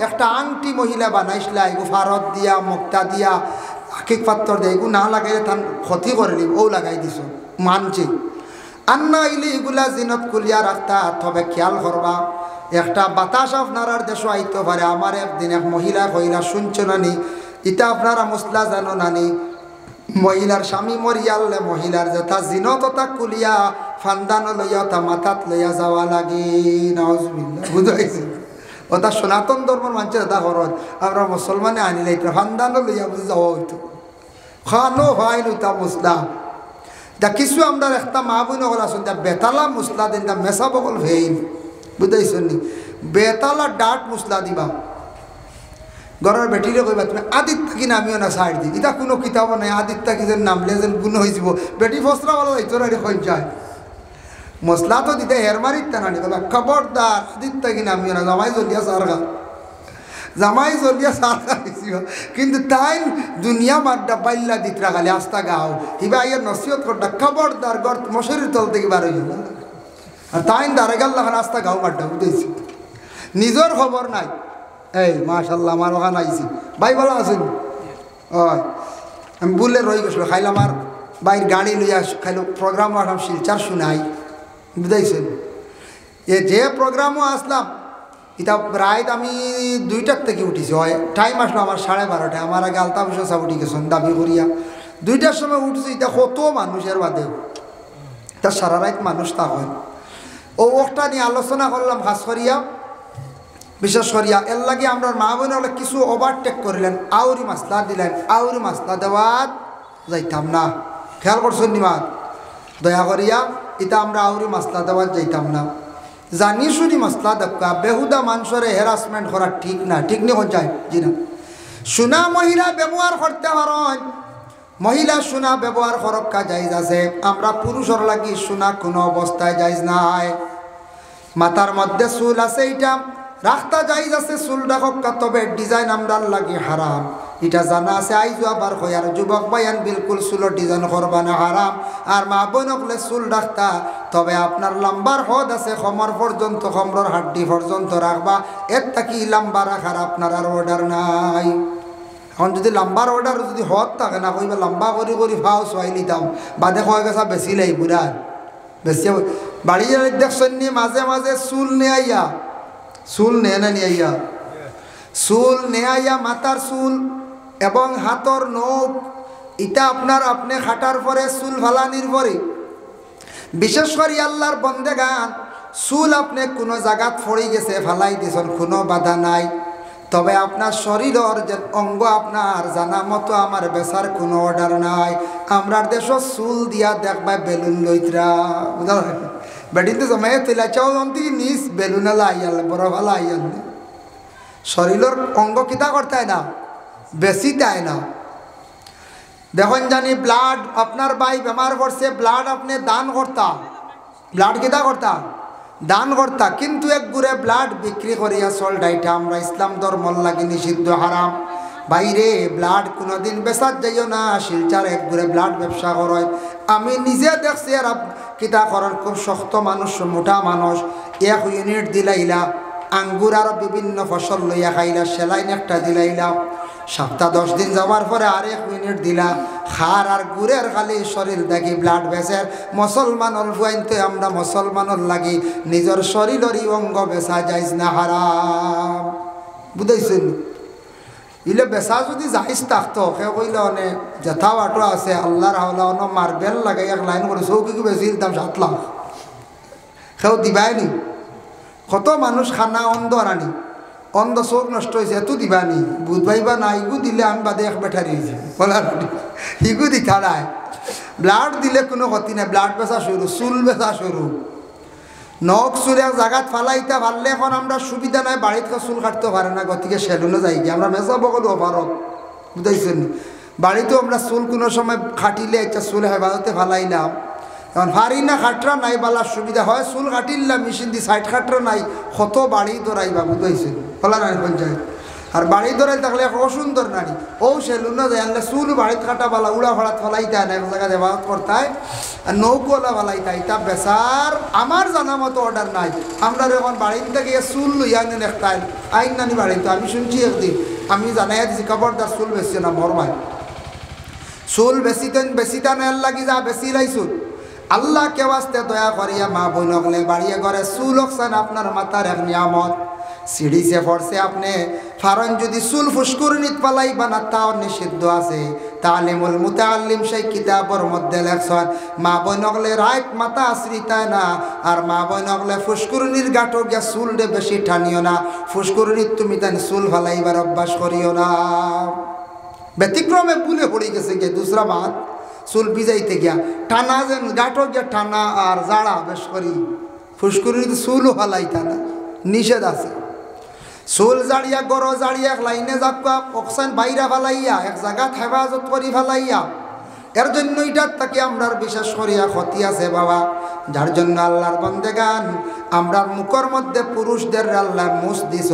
একটা আংটি মহিলা বানাইছিলা, এগু ফারত দিয়া মুক্তা দিয়া আকিক পাত্র দিয়ে এগু না লাগাইলে তার ক্ষতি করে ও লাগাই দিছ মানছি। আর না আইলে এগুলা জিনত খুলিয়া রাখতা, তবে খেয়াল করবা একটা বাতাস আপনার দেশ আইতে পারে। আমার একদিন এক মহিলা কইলা শুনছো নানি, ইটা আপনারা মুসলা জানো নানি, মহিলার স্বামী মরিয়ালে মহিলার যেটা জিনত তা কুলিয়া ফান্দানো লইয়া তা মাথাত লইয়া যাওয়া লাগি, নাউজুবিল্লাহ বুঝাইছে। ওটা সনাতন ধর্মের মানুষের এটা খরচ, আমরা মুসলমানে আনিলে এটা ফান্দানো লইয়া বুঝে যাওয়া হইতো, খানো ভাই লইতা মুসলা দা কিছু আমরা একটা মা বোন হল আসুন দা বেতালা মুসলা দিন দা মেসা বকল ভেইন বুঝাইছেন নি, বেতালা ডাট মুসলা দিবা, ঘরের বেটিরে কইবা তুমি আদিত্য কি নামিও না সাইড দি, এটা কোনো কিতাব নাই আদিত্য কি যেন নামলে যেন গুণ হয়ে যাব, বেটি ফসরা বলো এই তোর কই যায় মশলা তো দিতে হের মারিত না নি, খবরদার আদিত্য কি নামিও না, জামাই জ্বলিয়া সারগা, জামাই জ্বলিয়া সারগা দিছি। কিন্তু তাই দুনিয়া মাড্ডা পাইল্লা দিতরা খালি আস্তা গাও হিবা ইয়ের নসিহত করটা খবরদার ঘর মশারির তল থেকে বার হইল না, আর তাই দাঁড়ে গেল আস্তা গাও মাড্ডা বুঝেছি, নিজের খবর নাই। এই মাশাল্লাহ আমার ওখানে আইছি ভাই ভালো আছেন? হয় আমি বললে রয়ে গেছিল খাইলাম, আর বাইর গাড়ি লইয়া খাইলো প্রোগ্রামও আসলাম শিলচার শুনাই বুঝাইছেন। এ যে প্রোগ্রামও আসলাম এটা প্রায় আমি 2টার থেকে উঠিছি, হয় টাইম আসলো আমার 12:30, আমার আগে আলতা বসে সব উঠি গেছেন দাবি করিয়া 2টার সময় উঠছি। এটা কত মানুষের বাদে তা সারা রাত মানুষ তা হয়। ও ওটা নিয়ে আলোচনা করলাম খাস করিয়া, বিশেষ করিয়া এর লাগে আমরা মা বোন হলে কিছু ওভারটেক করিলেন, আউরি মাসলা দিলেন, আউরি মাসলা দেওয়াত যাইতাম না, খেয়াল করছেন নিমাদ দয়া করিয়া, এটা আমরা আউরি মাসলা দেওয়াত যাইতাম না, জানি শুনি মাসলা দেখা বেহুদা মানুষের হ্যারাসমেন্ট করা ঠিক না, ঠিক নেই যায় জি না। সোনা মহিলা ব্যবহার করতে পারেন, মহিলা সোনা ব্যবহার করক্কা জায়জ আছে, আমরা পুরুষের লাগি সোনা কোনো অবস্থায় জায়জ নাই। মাথার মধ্যে চুল আছে এটা রাখতা জায়জ আছে, চুল রাখক্কা, তবে ডিজাইন আমরা লাগি হারাম, এটা জানা আছে। আইজু আবার কই আর যুবক ভাইয়ান বিলকুল চুলের ডিজাইন করবা না হারাম, আর মা বোনকলে চুল রাখতা তবে আপনার লম্বার হদ আছে কমর পর্যন্ত, কমর হাড্ডি পর্যন্ত রাখবা, এর থাকি লম্বা রাখার আপনার আর অর্ডার নাই। এখন যদি লম্বার অর্ডার যদি হদ থাকে না কইবা লম্বা করি করি ভাও সোয়াই নিতাম, বাদে কয়ে গেছা বেশি লাই বুড়া বেশি বাড়ি দেখছেন নি মাঝে মাঝে চুল নিয়ে আইয়া, চুল নে না নিয়ে আইয়া, চুল নে আইয়া মাথার চুল এবং হাতর নখ এটা আপনার আপনি খাটার পরে চুল ফালানির পরে, বিশেষ করে আল্লাহর বন্দেগান চুল আপনি কোনো জায়গাত পড়ে গেছে ফালাই দিয়েছেন কোনো বাধা নাই, তবে আপনার শরীরের যে অঙ্গ আপনার জানা মতো আমার বেচার কোনো অর্ডার নাই। আমরার দেশও চুল দিয়া দেখবা বেলুন লইতরা বুঝা বেটিতে জমাই তুলা চাও জন্তি নিজ বেলুনে লাইয়াল বড় ভালো আইয়াল, শরীরের অঙ্গ কিতা করতে না বেশি দেয় না। দেখুন জানি ব্লাড আপনার ভাই বেমার করছে, ব্লাড আপনি দান করতা, ব্লাড কিতা করতা দান করতা, কিন্তু এক গুড়ে ব্লাড বিক্রি করিয়া চলটা, এটা আমরা ইসলাম ধর্মর লাগে নিষিদ্ধ হারাম। বাইরে ব্লাড কোনোদিন বেচার যাইও না, শিলচার এক গুড়ে ব্লাড ব্যবসা করে। আমি নিজে দেখছি আর কিতা করার খুব শক্ত মানুষ মোটা মানুষ 1 ইউনিট দিলাইলা, আঙ্গুর আর বিভিন্ন ফসল লইয়া খাইলা, সেলাইন একটা দিলাইলা, সপ্তাহ 10 দিন যাওয়ার পরে আর 1 মিনিট দিলা, খার আর গুড়ের খালি শরীর দেখি ব্লাড বেচার মুসলমানর ফুয়াইনতে আমরা মুসলমানর লাগি নিজের শরীরেরই অঙ্গ বেচা যাইজ না হারাম বুঝাইছেন। ইলে বেচা যদি যাইজ থাকতো সে কইলে অনে যেথা বাটো আছে আল্লাহর হাওলা অন মার্বেল লাগে 1 লাইন করে চৌকি বেশির দাম 7 লাখ, সেও দিবাই নি। কত মানুষ খানা অন্ধ আনি অন্ধ চোখ নষ্ট হয়েছে এত দিবানি বুধ ভাইবা না, ইগু দিলে আমি বাদে 1 ব্যাটারি হয়েছে বলার ইগু দিখা নাই। ব্লাড দিলে কোনো ক্ষতি নাই, ব্লাড বেচা শুরু, চুল বেচা শুরু, নখ চুল এক জায়গাত ফালাইতে পারলে এখন আমরা সুবিধা নাই, বাড়িতে চুল কাটতে পারে না, গতিকে সেলুনে যাই গিয়ে আমরা মেজাবো কলো অভারত বুঝাইছেন। বাড়িতেও আমরা চুল কোনো সময় খাটিলে একটা চুল হেফাজতে ফালাইলাম, এখন ফারি না খাটরা নাই বালার সুবিধা হয়, চুল কাটিলাম মেশিন দিয়ে সাইড খাটরা নাই, কত বাড়ি দৌড়াইবা বুঝাইছেন ফলা নাই পঞ্চায়েত। আর বাড়ি দৌড়াই থাকলে অসুন্দর নারী ও সেলুনে যায় আনলে চুল বাড়িতে কাটা বালা উড়া ফাড়াত ফলাইতে না, এক জায়গায় হেফাজত করতায় আর নৌকোলা ফালাইতে তা বেচার আমার জানা মতো অর্ডার নাই। আমরা এখন বাড়িতে গিয়ে চুল লইয়া আনেন একটাই আইন নানি বাড়িতে, আমি শুনছি একদিন আমি জানাইয়া দিছি খবরদার চুল বেশি না মর ভাই, চুল বেশিতেন এর লাগি যা বেশি লাইছুন। আল্লাহ কে ওয়াস্তে দয়া করিয়া মা বোন হলে বাড়িয়ে ঘরে চুল হকছেন আপনার মাথার এক নিয়ামত, সিঁড়িছে পড়ছে আপনি ফারন যদি চুল ফুসকুরনিত পালাই বানা তাও নিষিদ্ধ আছে। তালিমুল মুতাআল্লিম সেই কিতাবর মধ্যে লেখছেন মা বোন হলে রাইট মাথা আশ্রিতায় না, আর মা বোন হলে ফুসকুরনির গাঁটো গিয়া চুল দে বেশি টানিও না, ফুসকুরনিত তুমি তাই চুল ফালাইবার অভ্যাস করিও না। ব্যতিক্রমে ভুলে পড়ে গেছে গিয়ে দুসরা মাত চুল ভিজাইতে গিয়া টানা যেন গাঁটো গিয়া টানা আর জাড়া বেশ করি ফুসকুরিতে চুলও ফালাইতা না, নিষেধ আছে। চুল জাড়িয়া গড় জাড়িয়া লাইনে যাবা অক্সাইন বাইরা ফেলাইয়া এক জায়গাত হেফাজত করি ফেলাইয়া এর জন্য এটার তাকে আমরার বিশেষ করিয়া ক্ষতি আছে বাবা। যার জন্য আল্লাহর বন্দেগান আমরার মুখের মধ্যে পুরুষদের আল্লাহ মুছ দিস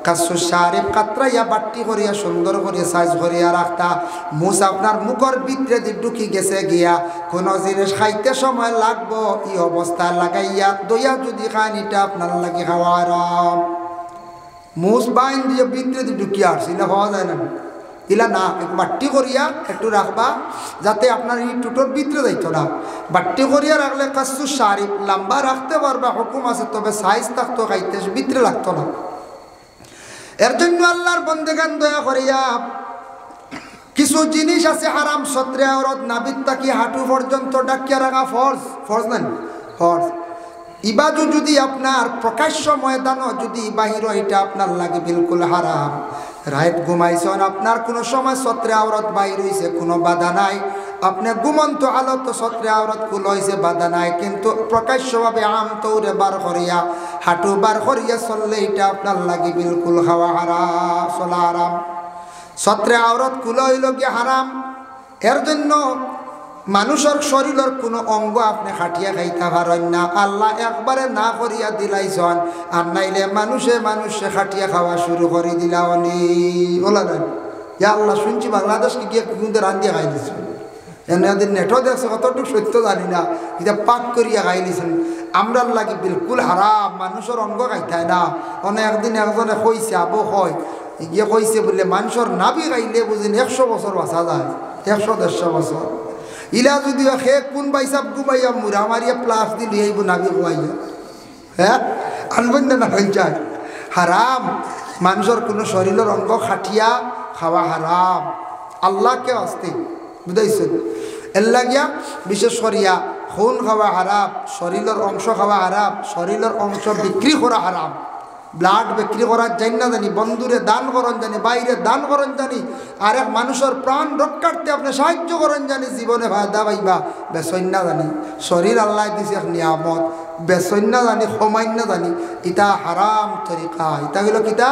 কাসু শারিফ কাতরাইয়া বাট্টি করিয়া সুন্দর করিয়া সাইজ করিয়া রাখতা মুছ আপনার মুখের ভিতরে দিয়ে ঢুকি গেছে গিয়া কোনো জিনিস খাইতে সময় লাগবো এই অবস্থা লাগাইয়া দইয়া যদি খান এটা আপনার লাগে খাওয়ার মুছ বাইন দিয়ে ভিতরে দিয়ে ঢুকিয়া আসছি না হওয়া যায় না ইলা না বাট্টি করিয়া একটু রাখবা যাতে আপনার এই টুটোর ভিতরে যাইতো না। বাট্টি করিয়া রাখলে কাসু শারিফ লম্বা রাখতে পারবা হুকুম আছে, তবে সাইজ থাকতো খাইতে ভিতরে লাগতো না। এর জন্য আল্লাহর বন্দেগান দয়া করিয়া কিছু জিনিস আছে হারাম সত্রে আওরত নাবিদ তাকি হাঁটু পর্যন্ত ডাকিয়া রাখা ফরজ, ফরজ নেন ফরজ। ইবাদু যদি আপনার প্রকাশ্য ময়দানও যদি বাহির এটা আপনার লাগে বিলকুল হারাম। রাত ঘুমাইছেন আপনার কোনো সময় সত্রে আওরত বাইর হইছে কোনো বাধা নাই, আপনি ঘুমন্ত আলত সত্রে আওরত কুল হইছে বাধা নাই, কিন্তু প্রকাশ্যভাবে আম তৌরে বার করিয়া হাঁটু বার করিয়া চললে এটা আপনার লাগে বিলকুল খাওয়া হারাম, চলা হারাম। সত্রে আওরত কুল হইল গিয়ে হারাম। এর জন্য মানুষের শরীরের কোনো অঙ্গ আপনি খাটিয়া খাইতে পারেন না, আল্লাহ একবারে না করিয়া দিলাইছন। আর নাইলে মানুষে খাটিয়া খাওয়া শুরু করে দিলা অনি বলা না ইয়া আল্লাহ শুনছি বাংলাদেশকে গিয়ে কিন্তু রান্ধিয়া খাই দিচ্ছেন, এনাদের নেটও দেখছে কতটুকু সত্য জানি না, এটা পাক করিয়া খাই দিচ্ছেন। আমরার লাগে বিলকুল হারাম, মানুষের অঙ্গ খাইতায় না। অনেক একদিন একজনে কইছে আবু হয় গিয়ে কইছে বললে মানুষের নাবি খাইলে বুঝিন 100 বছর বাঁচা যায়, 100-150 বছর। ইলা যদি সে কোন বাইসাব গুবাইয়া মুরা মারিয়া প্লাস দিলি এইব নাবি খুয়াইয়া হ্যাঁ আনবেন না হয়ে যায় হারাম। মানুষের কোনো শরীরের অঙ্গ খাটিয়া খাওয়া হারাম, আল্লাহকে আসতে বুঝাইছেন। এর লাগিয়া বিশেষ করিয়া খুন খাওয়া হারাম, শরীরের অংশ খাওয়া হারাম, শরীরের অংশ বিক্রি করা হারাম। ব্লাড বিক্রি করার জানি না জানি, বন্ধুরে দান করেন জানি, বাইরে দান করেন জানি, আর এক মানুষের প্রাণ রক্ষার্থে আপনি সাহায্য করেন জানি, জীবনে ফায়দা পাইবা বেসইন না জানি। শরীর আল্লাহ দিছে এক নিয়ামত, বেসইন না জানি, সমাইন না জানি, ইটা হারাম তরিকা। ইটা হইল কিতা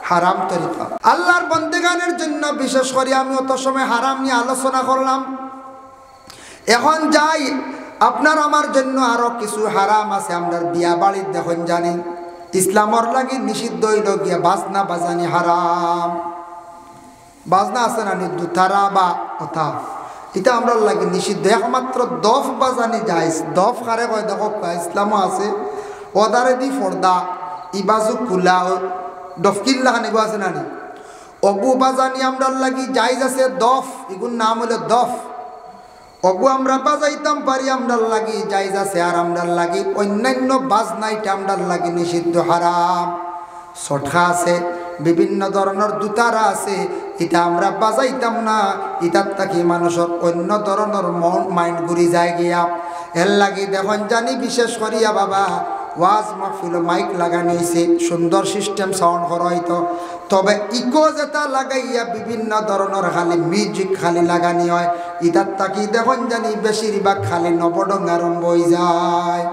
হারাম তরিকা। আল্লাহর বন্দেগানের জন্য বিশেষ করে আমি অত সময় হারাম নিয়ে আলোচনা করলাম। এখন যাই আপনার আমার জন্য আরো কিছু হারাম আছে। আমরা বিয়া বাড়ির দেখুন জানি ইসলামর লাগি নিষিদ্ধ হইল গিয়া বাজনা বাজানি হারাম। বাজনা আছে না দুতারা বা কথা, এটা আমরা লাগে নিষিদ্ধ। একমাত্র দফ বাজানি যাইস, দফ কারে কয় দেখো ইসলামও আছে ওদারে দি ফর্দা ইবাজু কুলা ডফকিল্লা খানিব আছে না নি, অগু বাজানি আমরা লাগি যাইজ আছে দফ, এগুর নাম হলো দফ। অগু আমরা বাজাইতাম পারি আমরা লাগি যাইজ আছে, আর আমরা লাগি অন্যান্য বাজনাইটা আমরা লাগি নিষিদ্ধ হারাম। সটকা আছে, বিভিন্ন ধরনের দুতারা আছে, এটা আমরা বাজাইতাম না, এটার থাকি মানুষের অন্য ধরনের মাইন্ড ঘুরি যায় গিয়া। এর লাগি দেখুন জানি বিশেষ করিয়া বাবা ওয়াজ মাহফিল মাইক লাগানো হয়েছে, সুন্দর সিস্টেম সাউন্ড করা হইতো, তবে ইকো যেটা লাগাইয়া বিভিন্ন ধরনের খালি মিউজিক খালি লাগানি হয়, ইটার তাকি দেখুন জানি বেশিরভাগ খালি নবডঙ্গ আরম্ভ হয়ে যায়।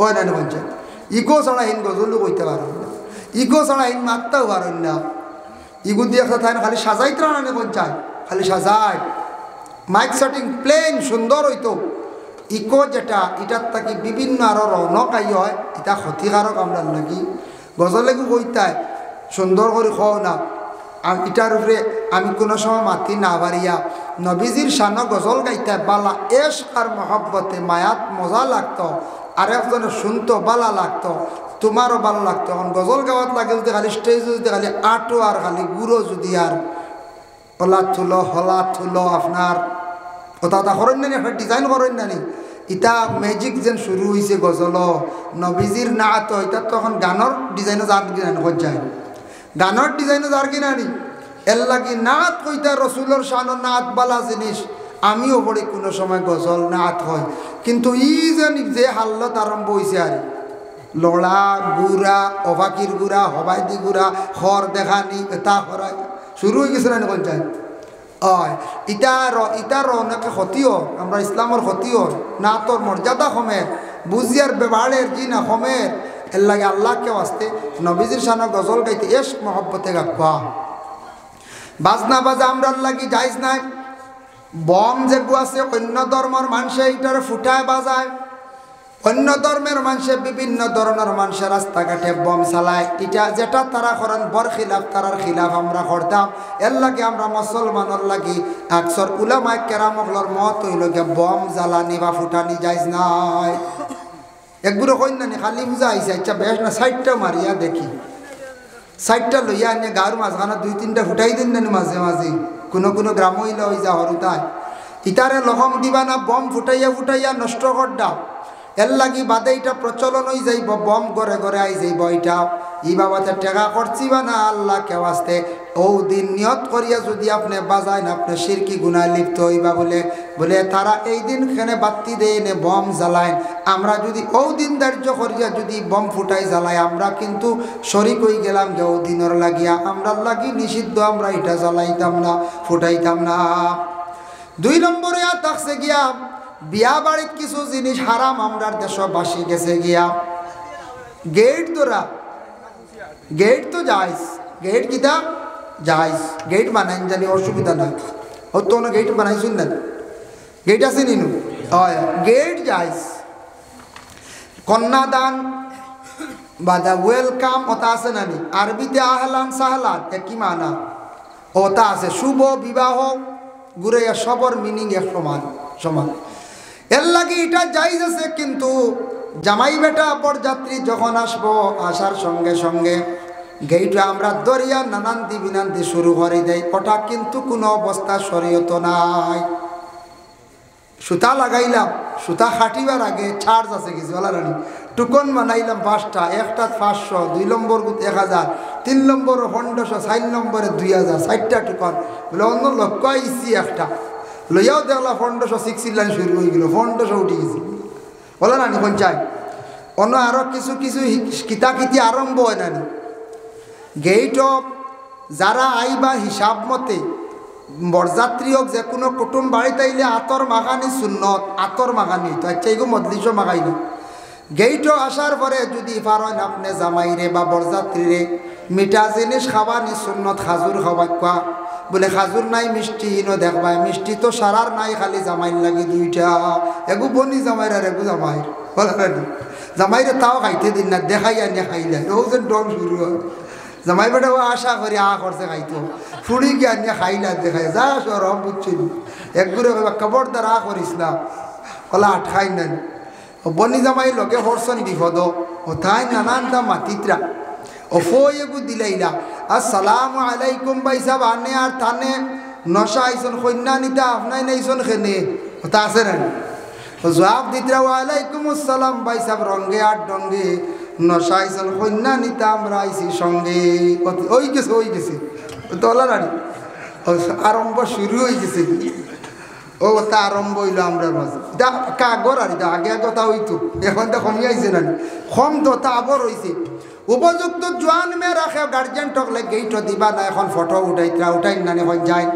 ওই না বলছে ইকো ছাড়া হিন গজলও কইতে পারেন না, ইকো ছাড়া হিন মারতেও পারেন না। ইগু দিয়ে একটা তাই খালি সাজাইতে না পঞ্চায়, খালি সাজায় মাইক সেটিং প্লেন সুন্দর হইতো। ইকো যেটা এটার থাকি বিভিন্ন আরো রৌনক আই হয়, এটা ক্ষতিকারক আমরা লাগি। গজলেগু কইতায় সুন্দর করে খাও না, এটার উপরে আমি কোনো সময় মাতি না পারিয়া নবীজির শান গজল গাইতে বালা এশ আর মহব্বতে মায়াত মজা লাগতো, আর একজনে শুনতো বালা লাগতো, তোমারও ভালো লাগতো। এখন গজল গাওয়াত লাগে যদি খালি স্টেজ যদি খালি আটো আর খালি গুঁড়ো যদি আর হলা থুলো আপনার কথা করেন না, একটা ডিজাইন করেন না নি, ইটা ম্যাজিক যেন শুরু হয়েছে গজল নবীজির নাত, এটা তখন গানের ডিজাইনও যার কিনা যায়, গানের ডিজাইনও যার কিনা নি। এর লাগি নাত কইতা রসুলের শানোর নাত বালা জিনিস। আমিও পড়ি কোনো সময় গজল নাত হয়, কিন্তু ই যে হাল্লত আরম্ভ হয়েছে আর লড়া গুড়া অবাকির গুড়া হবাইদি গুড়া খর দেখানি এটা করা শুরু হয়ে গেছে না পঞ্চায়েত। ইটার অনেকে ক্ষতিও, আমরা ইসলামের ক্ষতিও না, তোর মর্যাদা কমের বুঝিয়ার ব্যবহারের জি না কমের, এর লাগে আল্লাহকে আসতে নবীজির শানে গজল গাইতে ইশক মহব্বতে গাওয়া বাজনা বাজা আমরার লাগি যাইজ নাই বম যেগু আছে অন্য ধর্মের মানুষে এইটারে ফুটায় বাজায় অন্য ধর্মের মানুষে বিভিন্ন ধরনের মানুষের রাস্তাঘাটে বম চালায় এটা যেটা তারা করেন বর খিলাফ তারার খিলাফ আমরা করতাম এর লাগে আমরা মুসলমানের লাগি আকসর উলামায়ে কেরামগলর মত হইল গিয়া বম জ্বালানি বা ফুটানি যাইজ নাই একগুলো কইনানি খালি বুঝা আইছে আচ্ছা বেশ না সাইডটা মারিয়া দেখি সাইডটা লইয়া আনিয়ে গাঁর মাঝখানা 2-3টা ফুটাই দিন না মাঝে মাঝে কোনো কোনো গ্রাম হইলে ওই যা হরুতায় ইতারে লহম দিবা না বম ফুটাইয়া ফুটাইয়া নষ্ট করডা এর লাগি বাদে এটা প্রচলন হয়ে যাইব বম ঘরে ঘরে আই যাইব এটা ই বাবাতে টেকা করছি বা না আল্লাহ কেউ আসতে ও দিন নিয়ত করিয়া যদি আপনি বাজায় না আপনি শিরকি গুনায় লিপ্ত হইবা বলে বলে তারা এই দিন খেনে বাতি দেয় নে বম জ্বালায় আমরা যদি ও দিন ধার্য করিয়া যদি বম ফুটাই জ্বালাই আমরা কিন্তু শরিক হয়ে গেলাম যে ও দিনের লাগিয়া আমরা লাগি নিষিদ্ধ আমরা এটা জ্বালাইতাম না ফুটাইতাম না 2 নম্বরে থাকছে গিয়া বিয়া বাড়িত কিছু জিনিস হারাম আমরার দেশবাসী গেছে গিয়া গেট তোরা গেট তো যাইস গেট কিতা যাইস গেট বানাইন জানি অসুবিধা নাই ও তো না গেট বানাইছুন না গেট আছে নিনু হয় গেট যাইস কন্যাদান বাদা ওয়েলকাম ওটা আছে নানি আরবিতে আহলান সাহলান একই মানা ওটা আছে শুভ বিবাহ ঘুরে সবর মিনিং এক সমান সমান এর লাগে এটা জায়েজ আছে কিন্তু জামাই বেটা বরযাত্রী যখন আসবো আসার সঙ্গে সঙ্গে গেইটা আমরা দরিয়া নানান্তি বিনান্তি শুরু করে দেয় ওটা কিন্তু কোনো অবস্থা শরীয়ত নাই সুতা লাগাইলাম সুতা খাটিবার আগে চার্জ আছে কিছু বলারানি টুকন বানাইলাম 5টা একটা 500 2 নম্বর 1000 3 নম্বর 1500 4 নম্বরে 2000 60টা টুকন বলে অন্য লক্ষ্য আইসি একটা লইয়াও দেখলা 1560 লাইন শুরু হয়ে গেল 1500 উঠে গেছে বলে নানি পঞ্চায়েত অন্য আরও কিছু কিছু কিতাকিতি আরম্ভ হয় নানি গেইট যারা আইবা হিসাব মতে বরযাত্রী হোক যে কোনো কুটুম বাড়িতে আইলে আতর মাখানি সুন্নত আতর মাখানি তো আচ্ছা এইগো মজলিসও মাখাই না গেইটও আসার পরে যদি পারেন আপনি জামাইরে বা বরযাত্রীরে মিঠা জিনিস খাবানি সুন্নত খাজুর খাওয়া কোয়া বলে খাজুর নাই মিষ্টি হিনো দেখবা মিষ্টি তো সারার নাই খালি জামাইর লাগে 2টা এগু বনি জামাইর আর এগু জামাইর বলা জামাইরে তাও খাইতে দিন না দেখাই আনিয়া খাইলে ও যে ডর শুরু হয় জামাই বেটা ও আশা করি করছে খাইতো ফুড়ি গিয়ে আনিয়া খাইলা দেখাই যা সর বুঝছি একগুলো খবরদার করিস না কলা আটখাই নেন বনি জামাই লগে হরসন বিপদ ও তাই নানানটা মাতিত্রা ও ফয়েগু দিলাইলা আসসালামু আলাইকুম ভাই সাহেব আনে আর থানে নশা আইসন কন্যা নিতা আপনাই নাইসন খেনে ওটা আছে না জবাব দিতরা ওয়ালাইকুম আসসালাম ভাই সাহেব রঙ্গে আর ডঙ্গে নশা আইসন কন্যা নিতা আমরা আইসি সঙ্গে ওই গেছে তোলা রানি আরম্ভ শুরু হয়ে গেছে ও তা আরম্ভ হইল আমরা মাঝে কাগর আর আগে কথা হইতো এখন তো কমি আইছে না কম তো তা আবর হয়েছে উপযুক্ত জোয়ান মেয়ে রাখে গার্জেন টকলে গেইট দিবা না এখন ফটো উঠাই না এখন যায়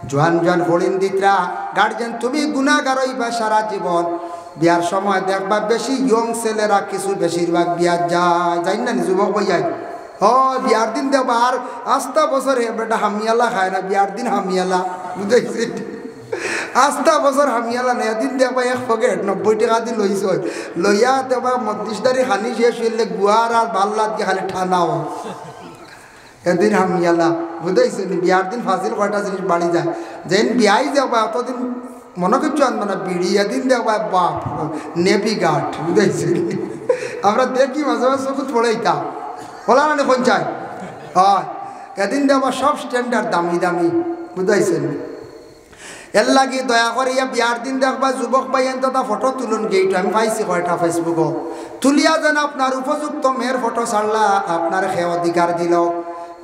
জোয়ান জোয়ান হরিণ দিতরা গার্জেন তুমি গুণাগার হইবা সারা জীবন বিয়ার সময় দেখবা বেশি ইয়ং ছেলেরা কিছু বেশিরভাগ বিয়ার যায় না যুবক বই যায় বিয়ার দিন দেখবা আর 8 বছর বেটা হামিয়ালা খায় না বিয়ার দিন হামিয়ালা বুঝাইছে 8 বছর হামিয়ালা নেই এদিন দেখবা 1 পকেট 90 টাকা দিয়ে লইছ লইয়া দেখবা মধ্যিস্তারি খানি শেষ হইলে গুয়ার আর বাল্লাত গিয়ে খালি ঠানাও এদিন হামিয়ালা বুঝাইছে বিয়ার দিন ফাঁসির কয়টা জিনিস বাড়ি যায় যেন বিয়াই যাবা অতদিন মনে করছো আনবো না বিড়ি এদিন দেখবা বাপ নেভি গার্ড বুঝাইছে আমরা দেখি মাঝে মাঝে চকুত পড়াইতাম বলা না পঞ্চায়েত হয় এদিন দেখবা সব স্ট্যান্ডার্ড দামি দামি বুঝাইছেন এর লাগে দয়া করিয়া বিয়ার দিন দেখবা যুবক ভাই এনটা ফটো তুলুন গেইট আমি পাইছি কয়টা ফেসবুকও তুলিয়া যেন আপনার উপযুক্ত মেয়ের ফটো ছাড়লা আপনার সে অধিকার দিল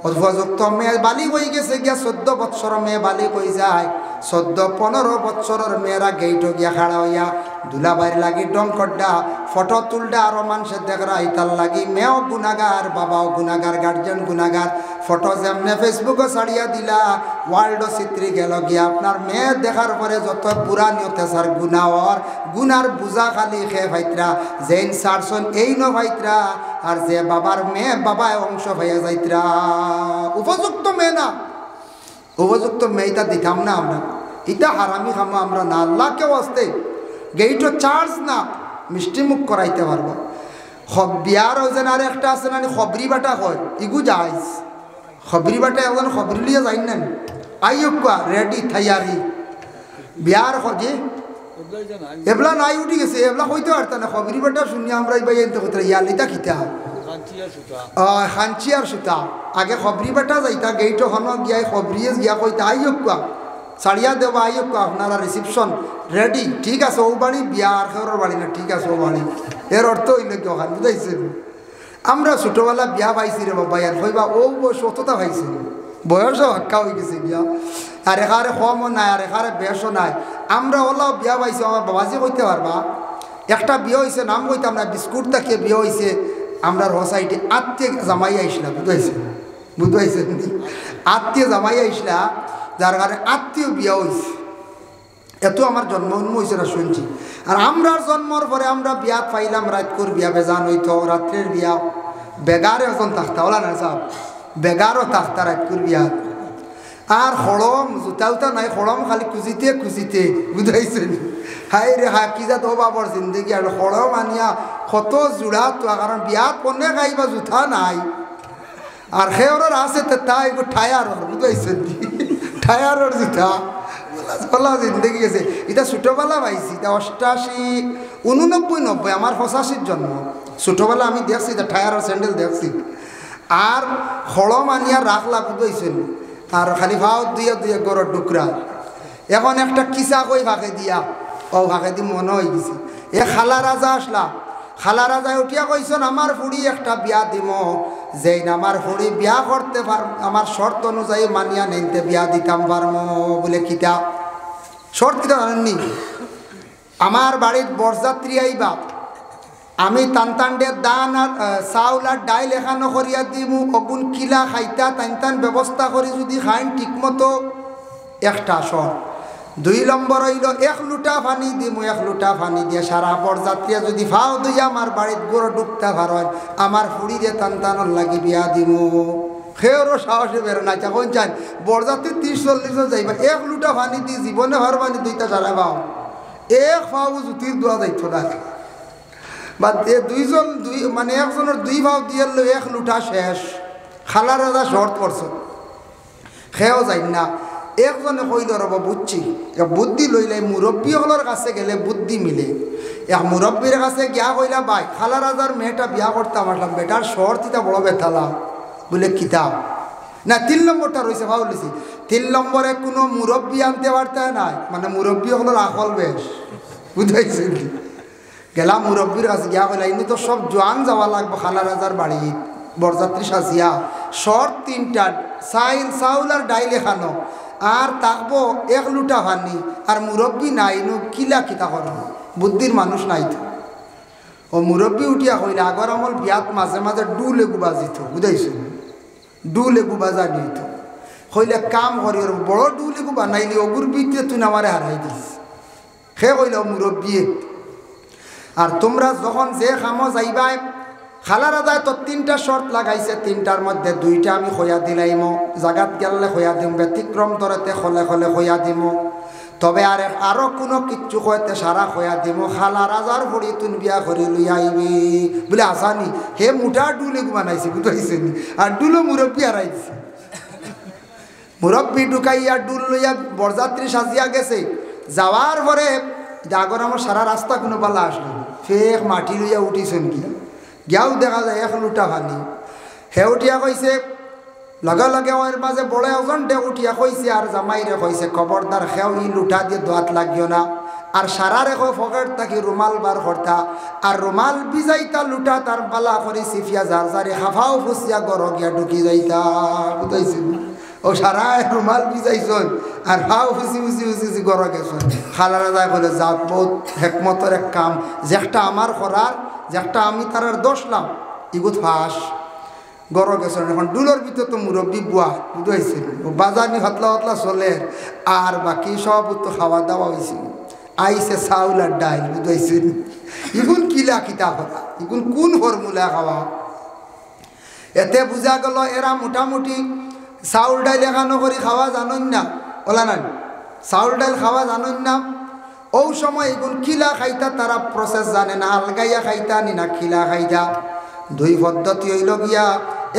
উপযুক্ত মেয়ে বালি হয়ে গেছে গিয়া 14 বৎসর মেয়ে বালি হয়ে যায় 14-15 বছরের মেয়েরা গেইটো গিয়া খাড়া হইয়া দুলাবাইর লাগি ডঙ্কড্ডা ফটো তুলডা আরো মানুষের দেখরা ইতার লাগি মেয়েও গুনাগার বাবাও গুনাগার গার্জেন গুনাগার ফটো যেমনে ফেসবুকে ছাড়িয়া দিলা ওয়ার্ল্ডও চিত্রি গেল গিয়া আপনার মেয়ে দেখার পরে যত বুড়া নিয়তে সার গুনাওয়ার গুনার বুঝা খালি খেয়ে ভাইতরা যেইন সারসন এই ন ভাইতরা আর যে বাবার মেয়ে বাবায় অংশ হয়ে যাইতরা উপযুক্ত মেয়ে না উপযুক্ত মেয়েটা দিতাম না আমরা ইটা হারামি খামো আমরা না আল্লাহ কেউ আসতে গেইটো চার্জ না মিষ্টি মুখ করাইতে পারবো বিয়ার ওজন আর একটা আছে না খবরি বাটা হয় ইগু যাইস খবরি বাটা এখন খবরি লিয়ে যাই না আইকা রেডি থাইয়ারি বিয়ার খজি এবলা নাই উঠি গেছে এবলা হইতে পারত না খবরি বাটা শুনি আমরা ইবাই এনতে কইতে ইয়ালিতা খিতা খাঞ্চি আর সুতা আগে খবরি বাটা যাইতা গেইটো হন গিয়া খবরিয়ে গিয়া কইতা আইকা ছাড়িয়া দেবা আইকা আপনারা রিসিপশন রেডি ঠিক আছে ও বাড়ি বিয়া আর খেওয়ার বাড়ি না ঠিক আছে ও বাড়ি এর অর্থ হইলে কি ওখানে বুঝাইছে আমরা ছোটবেলা বিয়া পাইছি রে বাবা আর হইবা ও সততা পাইছি বয়সও হাক্কা হয়ে গেছে বিয়া আর এখানে কমও নাই আর এখানে বেশও নাই আমরা ওলাও বিয়া পাইছি আমার বাবাজি কইতে পারবা একটা বিয়ে হয়েছে নাম কইতাম না বিস্কুট তাকিয়ে বিয়ে হয়েছে আমরা হোসাইটি আত্মীয় জামাই আইসলা বুঝাইছে আত্মীয় জামাই আইসলা যার কারণে আত্মীয় বিয়া হয়েছে এত আমার জন্ম হয়েছে না শুনছি আর আমরার জন্মর পরে আমরা বিয়া পাইলাম রাতকুর বিয়া বেজান হইতো রাত্রের বিয়া বেগারে এখন থাকতা ওলা না সাহ বেগারও থাকতা রাতকুর বিয়া আর খড়ম জুতা উতা নাই খড়ম খালি খুঁজিতে খুঁজিতে বুঝাইছে হাই রে হা কি যা তো বাবর জিন্দগি আর খড়ম আনিয়া কত জোড়া তো কারণ বিয়াত পনে খাইবা জুতা নাই আর খেওরের আছে তাই ঠায়ারর বুঝাইছে ঠায়ারর জুতা বলা জিন্দগি গেছে এটা ছোটোবেলা পাইছি এটা 88 89 90 আমার 85 জন্ম ছোটোবেলা আমি দেখছি এটা ঠায়ারর স্যান্ডেল দেখছি আর খড়ম আনিয়া রাখলা বুঝাইছেন আর খালি ভাও দুয়ে দুয়ে গরর ডুকরা এখন একটা কিসা কই ভাগে দিয়া ও ভাগে দি মনে হয়ে গেছে এ খালা রাজা আসলা খালা রাজায় উঠিয়া কইছেন আমার ফুড়ি একটা বিয়া দিব যেই না আমার ফুড়ি বিয়া করতে পার আমার শর্ত অনুযায়ী মানিয়া নিতে বিয়া দিতাম পারমো বলে কিতা শর্ত কিতা জানেননি আমার বাড়ির বরযাত্রী আইবা আমি টানটান্ডে দান আর চাউল আর ডাইল এখানো করিয়া দিমু অগুন কিলা খাইতা টান ব্যবস্থা করি যদি খাইন ঠিকমতো একটা শর্ত 2 নম্বর হইল 1 লুটা পানি দিমু 1 লুটা পানি দিয়ে সারা বরযাত্রীরা যদি ফাও দুই আমার বাড়ির গরু ডুবতে পারেন আমার ফুড়িরে টানটানোর লাগি বিয়া দিমু খেয়েরও সাহসে বের না যখন চান বরযাত্রী 30-40 যাইবা 1 লুটা পানি দিয়ে জীবনে হর পানি দুইটা সারা পাও 1 ফাও জুতির দোয়া যাইত না বা দুইজন মানে একজনের 2 ভাও দিয়ে 1 লুটা শেষ খালা রাজা শর্ত করছ খেয়েও যাই না একজনে কইল রব বুঝছি বুদ্ধি লইলে মুরব্বী হলোর কাছে গেলে বুদ্ধি মিলে এক মুরব্বীর কাছে গিয়া কইলা ভাই খালা রাজার মেয়েটা বিয়া করতাম আসলাম বেটার শর্ত ইতা বড় বেতালা বলে কিতাব না 3 নম্বরটা রয়েছে ভাবলেছি 3 নম্বরে কোনো মুরব্বী আনতে পারতে নাই মানে মুরব্বী হলোর আকল বেশ বুঝাইছে গেলাম মুরব্বীর কাছে গিয়া কইলা ইনি তো সব জোয়ান যাওয়া লাগবে খালা রাজার বাড়ি বরযাত্রী সাজিয়া শর্ট 3টা চাউল আর ডাইল এখানো আর থাকবো 1 লুটা পানি আর মুরব্বী নাই নো কিলা কিতা করো বুদ্ধির মানুষ নাই তো ও মুরব্বী উঠিয়া কইলে আগর আমল বিয়াত মাঝে মাঝে ডু লেবু বাজিত বুঝাইছো ডু লেবু বাজা দিত কইলে কাম করি বড় ডু লেবু বানাইলি অগুর বিতে তুই আমারে হারাই দিস সে কইল মুরব্বী আর তোমরা যখন যে খামো যাইবাই খালা রাজায় তো 3টা শর্ত লাগাইছে 3টার মধ্যে 2টা আমি খয়া দিলাইম জাগাত গেলে খয়া দিম ব্যতিক্রম ধরতে খলে খলে খয়া দিম তবে আরো কোনো কিচ্ছু কইতে সারা খয়া দিম খালা রাজার ভরি তুন বিয়া করি লই আইবি বলে আসানি হে মুঠা ডুলে বানাইছে বুঝাইছে আর ডুলো মুরব্বী হারাই দিছে মুরব্বী ঢুকাইয়া ডুল লইয়া বরযাত্রী সাজিয়া গেছে যাওয়ার পরে আগর আমার সারা রাস্তা কোনো পালা আসলো ফেক মাটি লইয়া উঠিছেন কি গিয়াও দেখা যায় 1 লুটা পানি হে উঠিয়া কইছে লগে লগে ওর মাঝে বড় একজন ডে উঠিয়া কইছে আর জামাইরে কইছে খবরদার খেও ই লুটা দিয়ে দোয়াত লাগিও না আর সারা রেখো পকেট থাকি রুমাল বার করতা আর রুমাল ভিজাইতা লুটা তার বালা করে সিফিয়া জারজারে হাফাও ফুসিয়া গর গিয়া ঢুকি যাইতা বুঝাইছে ও সারা রুমাল ভিজাইছন আর হাও হুসি হুসি হুসি হুসি গড় গেছে খালারা যায় বলে যাক বহুত হেকমতের এক কাম যেটা আমার করার যেটা আমি তার দোষলাম ইগুত ফাঁস গড় গেছে এখন ডুলোর ভিতর তো মুরব্বী বুয়া বুঝাইছিল বাজানি হতলা হতলা চলে আর বাকি সব তো খাওয়া দাওয়া হয়েছিল আইসে চাউল আর ডাইল বুঝাইছিল ইগুন কিলা কিতা করা ইগুন কোন ফর্মুলা খাওয়া এতে বুঝা গেল এরা মোটামুটি চাউল ডাইল এখানো করে খাওয়া জানেন না ওলা না চাউল ডাইল খাওয়া জানেন না ও সময় এগুন কিলা খাইতা তারা প্রসেস জানে না আলগাইয়া খাইতা নি না খিলা খাইতা দুই পদ্ধতি হইল গিয়া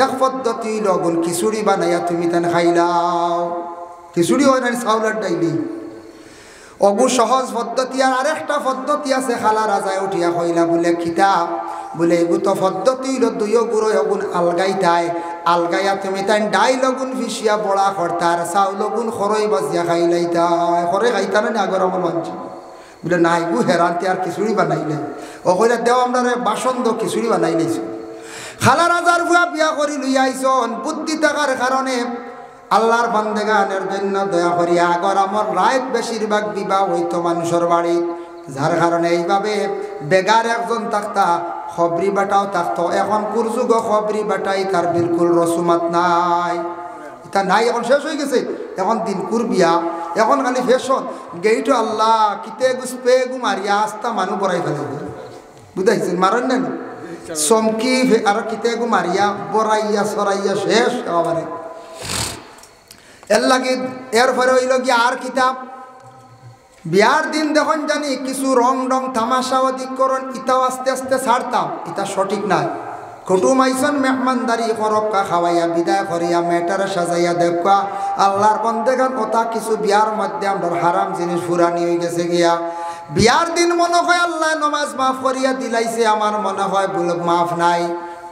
এক পদ্ধতি হইল গুণ খিচুড়ি বানাইয়া তুমি তেন খাইলাও খিচুড়ি হয় না চাউলের ডাইলি অগু সহজ পদ্ধতি আর আরেকটা পদ্ধতি আছে খালা রাজায় উঠিয়া কইলা বলে খিতা বলে এগু তো পদ্ধতি হইল দুইও গুঁড়ো অগুন আলগাইতাই আলগাইয়া তুমি তাই ডাইল অগুন ফিসিয়া বড়া করতার চাউল অগুন খরই বাজিয়া খাইলাইতাই খরে খাইতা না আগর আমার মানছি বলে না এগু হেরান্তি আর খিচুড়ি বানাইলে ও কইলা দেও আমরা বাসন দো খিচুড়ি বানাই লাইছো খালা রাজার ভুয়া বিয়া করি লইয়া আইসন বুদ্ধি থাকার কারণে আল্লাহর বান্দেগানের জন্য দয়া করিয়া আগর আমার রায় বেশিরভাগ বিবাহ হইতো মানুষের বাড়ি যার কারণে এইভাবে বেগার একজন থাকতা খবরি বাটাও থাকতো এখন কুরযুগ খবরি বাটাই তার বিলকুল রসুমাত নাই এটা নাই এখন শেষ হয়ে গেছে এখন দিনকুর বিয়া এখন খালি ফ্যাশন গেইটো আল্লাহ কিতে গুসপে গু মারিয়া আস্তা মানুষ বড়াই ফেলে বুঝাইছেন মারেন না চমকি আর কিতে গু মারিয়া বড়াইয়া সরাইয়া শেষ একেবারে এর লাগে এরপরে হইল গিয়া আর কিতাব বিয়ার দিন দেখুন জানি কিছু রং রং তামাশা অধিকরণ ইটাও আস্তে আস্তে ছাড়তাম এটা সঠিক নাই কুটুম আইসন মেহমানদারি করক্কা খাওয়াইয়া বিদায় করিয়া মেটারে সাজাইয়া দেখবা আল্লাহর বন্দেগান কথা কিছু বিয়ার মধ্যে আমরা হারাম জিনিস ফুরানি হয়ে গেছে গিয়া বিয়ার দিন মনে হয় আল্লাহ নমাজ মাফ করিয়া দিলাইছে আমার মনে হয় বলে মাফ নাই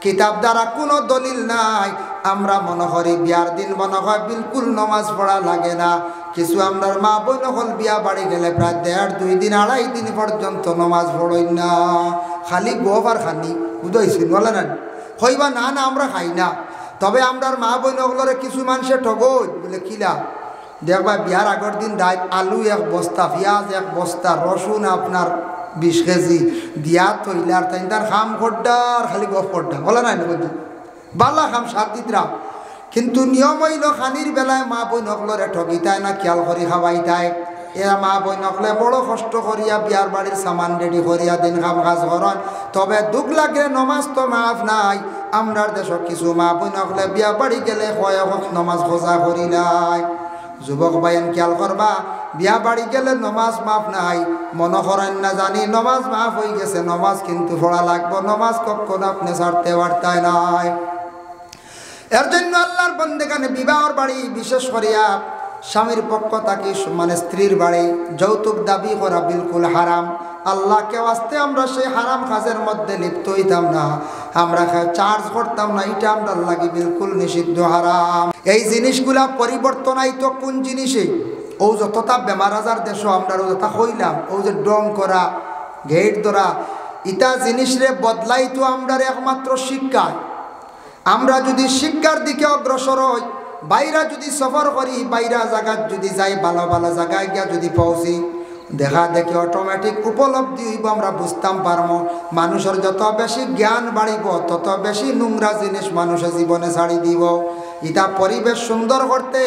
কিতাব দ্বারা কোনো দলিল নাই আমরা মনে করি বিয়ার দিন মনে হয় বিলকুল নমাজ পড়া লাগে না কিছু আমরা মা বোন হল বিয়া বাড়ি গেলে প্রায় 1.5-2 দিন 2.5 দিন পর্যন্ত নমাজ পড়ই না খালি গোবার খানি বুঝাইছি বলে না হইবা না না আমরা খাই না তবে আমরা মা বোন হলরে কিছু মানুষে ঠগই বলে কিলা দেখবা বিয়ার আগের দিন রাত আলু 1 বস্তা পেঁয়াজ 1 বস্তা রসুন আপনার 20 কেজি দিয়া তৈলার তাই তার খাম খড্ডার খালি গফ খড্ডা বলে নাই বলছি বালা খাম 7 দিতরা কিন্তু নিয়ম হইল খানির বেলায় মা বোন হকলরে ঠগিতায় না খেয়াল করি খাওয়াইতায় এরা মা বোন হকলে বড় কষ্ট করিয়া বিয়ার বাড়ির সামান রেডি করিয়া দিন খাম কাজ করেন তবে দুঃখ লাগে নমাজ তো মাফ নাই আমরার দেশ কিছু মা বোন হকলে বিয়া বাড়ি গেলে হয় নমাজ খোঁজা করি নাই যুবক ভাইয়েন খেয়াল করবা বিয়া বাড়ি গেলে নমাজ মাফ নাই মনে করেন না জানি নমাজ মাফ হয়ে গেছে নমাজ কিন্তু পড়া লাগবো নমাজ কখন আপনি ছাড়তে পারতাই নাই এর জন্য আল্লাহর বন্দেগানে বিবাহর বাড়ি বিশেষ করিয়া স্বামীর পক্ষ থাকি মানে স্ত্রীর বাড়ি যৌতুক দাবি করা বিলকুল হারাম আল্লাহকে আসতে আমরা সেই হারাম কাজের মধ্যে লিপ্ত হইতাম না আমরা চার্জ করতাম না এটা আমরা লাগি বিলকুল নিষিদ্ধ হারাম এই জিনিসগুলা পরিবর্তন আইতো কোন জিনিসে ও যতটা বেমার আজার দেশ আমরা যতটা হইলাম ও যে ডং করা গেট ধরা ইটা জিনিসরে বদলাইতো আমরা একমাত্র শিক্ষা আমরা যদি শিক্ষার দিকে অগ্রসর হই বাইরা যদি সফর করি বাইরা জায়গায় যদি যাই ভালো ভালো জায়গায় গিয়া যদি পৌঁছি দেখা দেখি অটোমেটিক উপলব্ধি হইব আমরা বুঝতাম পারবো মানুষের যত বেশি জ্ঞান বাড়িব তত বেশি নোংরা জিনিস মানুষের জীবনে ছাড়ি দিব এটা পরিবেশ সুন্দর করতে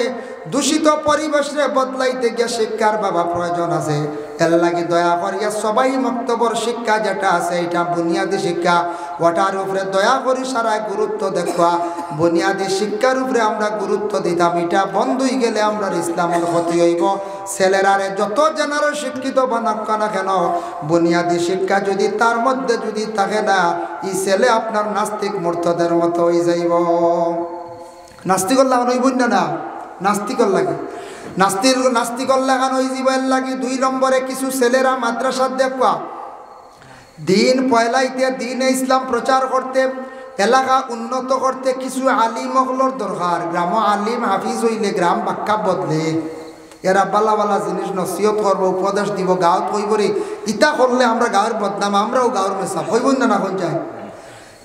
দূষিত পরিবেশে বদলাইতে গিয়ে শিক্ষার বাবা প্রয়োজন আছে এর লাগে দয়া করিয়া সবাই মক্তবর শিক্ষা যেটা আছে এটা বুনিয়াদী শিক্ষা ওটার উপরে দয়া করি সারা গুরুত্ব দেখা বুনিয়াদী শিক্ষার উপরে আমরা গুরুত্ব দিতাম এটা বন্ধ হয়ে গেলে আমরা ইসলামের ক্ষতি হইব ছেলেরারে যত জেনারেল শিক্ষিত বানাক না কেন বুনিয়াদী শিক্ষা যদি তার মধ্যে যদি থাকে না এই ছেলে আপনার নাস্তিক মূর্খদের মতো হয়ে যাইব নাস্তিকর লাগান হইব না নাস্তিকর লাগে নাস্তিকর লাগান হয়ে যাবার লাগে 2 নম্বরে কিছু ছেলেরা মাদ্রাসার দেখবা দিন পয়লাইতে দিন ইসলাম প্রচার করতে এলাকা উন্নত করতে কিছু আলিম হলর দরকার গ্রাম আলিম হাফিজ হইলে গ্রাম বাক্কা বদলে এরা বালা বালা জিনিস নসিহত করবো উপদেশ দিব গাঁত কইব রে ইটা করলে আমরা গাঁয়ের বদনাম আমরাও গাঁয়ের মেসাব হইব না কোন যায়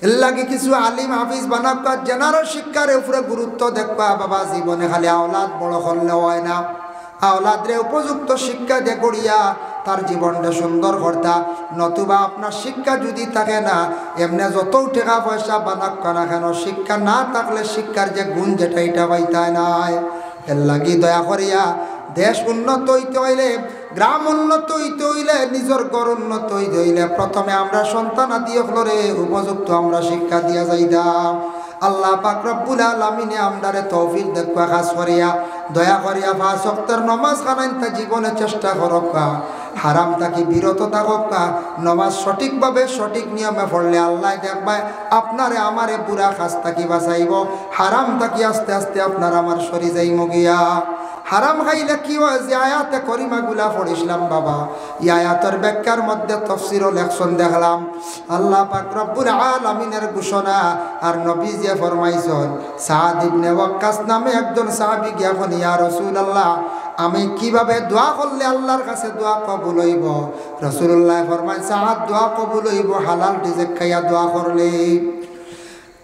এর লাগে কিছু আলিম হাফিজ বানাক্কা জেনারেল শিক্ষার উপরে গুরুত্ব দেখবা বাবা জীবনে খালি আওলাদ বড় করলে হয় না আওলাদরে উপযুক্ত শিক্ষা দিয়ে গড়িয়া তার জীবনটা সুন্দর করতা। নতুবা আপনার শিক্ষা যদি থাকে না, এমনি যত টাকা পয়সা বানাক না কেন, শিক্ষা না থাকলে শিক্ষার যে গুণ যেটা এটা পাইতায় নাই। এর লাগি দয়া করিয়া দেশ উন্নত হইতে হইলে, গ্রাম উন্নত হইতে হইলে, নিজের ঘর উন্নত হইতে হইলে প্রথমে আমরা সন্তান আদি হলরে উপযুক্ত আমরা শিক্ষা দিয়া যাইতাম। আল্লাহ পাক রব্বুল আলামিনে আমদারে তৌফিক দেখবা, খাস করিয়া দয়া করিয়া 5 ওয়াক্তের নামাজ খানাইতা জীবনে চেষ্টা করবা, হারাম থাকি বিরত থাকা, নামাজ সঠিকভাবে সঠিক নিয়মে পড়লে আল্লাহ দেখবা আপনারে আমারে পুরা খাস থাকি বাঁচাইব। হারাম থাকি আস্তে আস্তে আপনার আমার সরি যাইম গিয়া। হারাম খাইলে কি হয়, যে আয়াতে করিমাগুলা পড়িছিলাম বাবা, এই আয়াতের ব্যাখ্যার মধ্যে তাফসীর ও লেখসন দেখলাম। আল্লাহ পাক রব্বুল আলামিনের ঘোষণা আর নবী যে ফরমাইছেন, সাদ ইবনে ওয়াক্কাস নামে একজন সাহাবী গিয়া বলেন, ইয়া রাসূলুল্লাহ, আমি কিভাবে দোয়া করলে আল্লাহর কাছে দোয়া কবুল হইব? রাসূলুল্লাহ ফরমায়, সাদ দোয়া কবুল হইব হালাল রিজিক খাইয়া দোয়া করলে।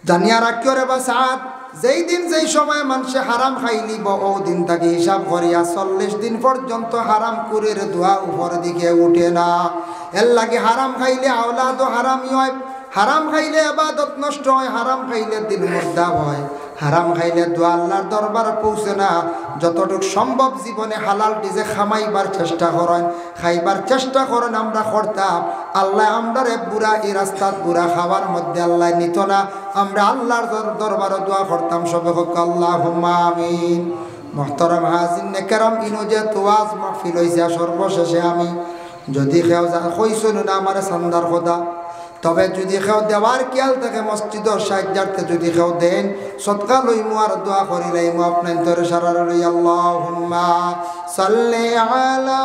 জানিয়া রাখিও রে বা সাদ, যেই দিন যেই সময় মানুষে হারাম খাইলিব, ও দিন তাকে হিসাব করিয়া 40 দিন পর্যন্ত হারাম কুরের দোয়া উপর দিকে উঠে না। এর লাগে হারাম খাইলে আওলাদও হারামি হয়, হারাম খাইলে ইবাদত নষ্ট হয়, হারাম খাইলে দিল মুর্দাব হয়, হারাম খাইলে দোয়া আল্লাহর দরবার পৌঁছে না। যতটুকু সম্ভব জীবনে হালাল ডিজে খামাইবার চেষ্টা করেন, খাইবার চেষ্টা করেন। আমরা করতাম, আল্লাহ আমরারে বুড়া এই রাস্তাত বুড়া খাওয়ার মধ্যে আল্লাহ নিত না। আমরা আল্লাহর দরবারে দোয়া করতাম, সবে হোক আল্লাহুম্মা আমিন। মুহতারাম হাজিরিন কেরাম, ইনো যে তোয়াজ মাহফিল হইছে, সর্বশেষে আমি যদি কেউ কইছেন না আমার সান্দার খোদা, তবে যদি কেউ দেওয়ার খেয়াল থাকে মসজিদের সাহায্যার্থে যদি কেউ দেন, সদকা লইমু আর দোয়া করি লাইমু আপনার তরে সারার লই। আল্লাহুম্মা সাল্লি আলা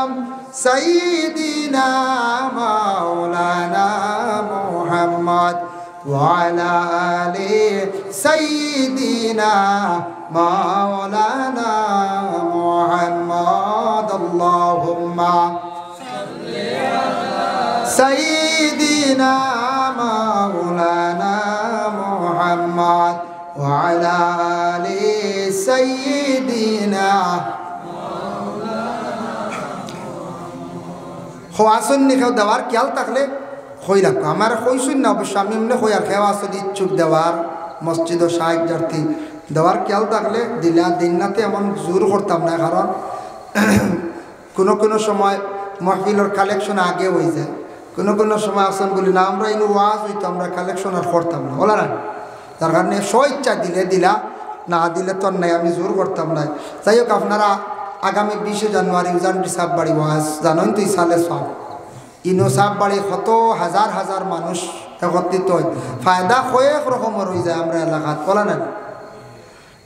সাইয়্যিদিনা মাওলানা মুহাম্মদ ওয়া আলা আলি সাইয়্যিদিনা মাওলানা মুহাম্মদ। আল্লাহুম্মা সাল্লি আলা সাইয়্যিদিনা মাওলানা মুহাম্মদ ওয়া আলা আলি সাইয়্যিদিনা মাওলানা। খোয়াসন নিখাও দেওয়ার খেয়াল থাকলে হই রাখো। আমার কইসুন না অবশ্য, আমি এমনি হই আর খেওয়া আসল ইচ্ছুক দেওয়ার মসজিদ ও সাহায্যার্থী দেওয়ার খেয়াল থাকলে দিলা দিননাতে এমন জোর করতাম না, কারণ কোনো কোনো সময় মহফিলের কালেকশন আগে হয়ে যায়, কোনো কোনো সময় আসেন বলি না আমরা ইনু ওয়াজ হইতো, আমরা কালেকশন আর করতাম না, বলা না। তার কারণে স্বইচ্ছা দিলে দিলা, না দিলে তো নাই, আমি জোর করতাম না। যাই হোক, আপনারা আগামী 20 জানুয়ারি উজানটি সাপ বাড়ি ওয়াজ জানেন তো, সালে সব ইনো সাপ বাড়ি কত হাজার হাজার মানুষ একত্রিত হয়, ফায়দা কয়েক রকমের হয়ে যায় আমরা এলাকাত, বলা না।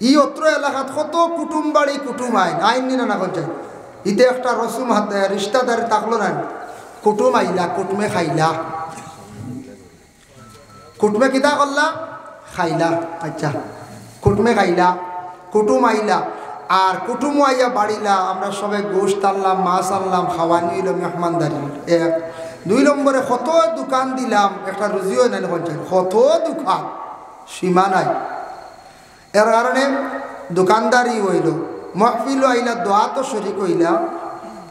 ই অত্র এলাকাত কত কুটুম বাড়ি কুটুম আইন নিনা না করছে, ইতে একটা রসুম হাতে রিস্তাদারি থাকলো না, কুটুম আইলা কুটুমে খাইলা, কুটুমে কিতা করলা খাইলা। আচ্ছা, কুটুমে খাইলা, কুটুম আইলা, আর কুটুম আইয়া বাড়িলা, আমরা সবাই গোশত আনলাম, মাছ আনলাম, খাওয়ানি হইল, মেহমানদারি। 2 নম্বরে কত দোকান দিলাম, একটা রুজিও নাই বলছেন, কত দোকান সীমা নাই। এর কারণে দোকানদারি হইল, মহফিল আইলা, দোয়া তো শরিক হইলা,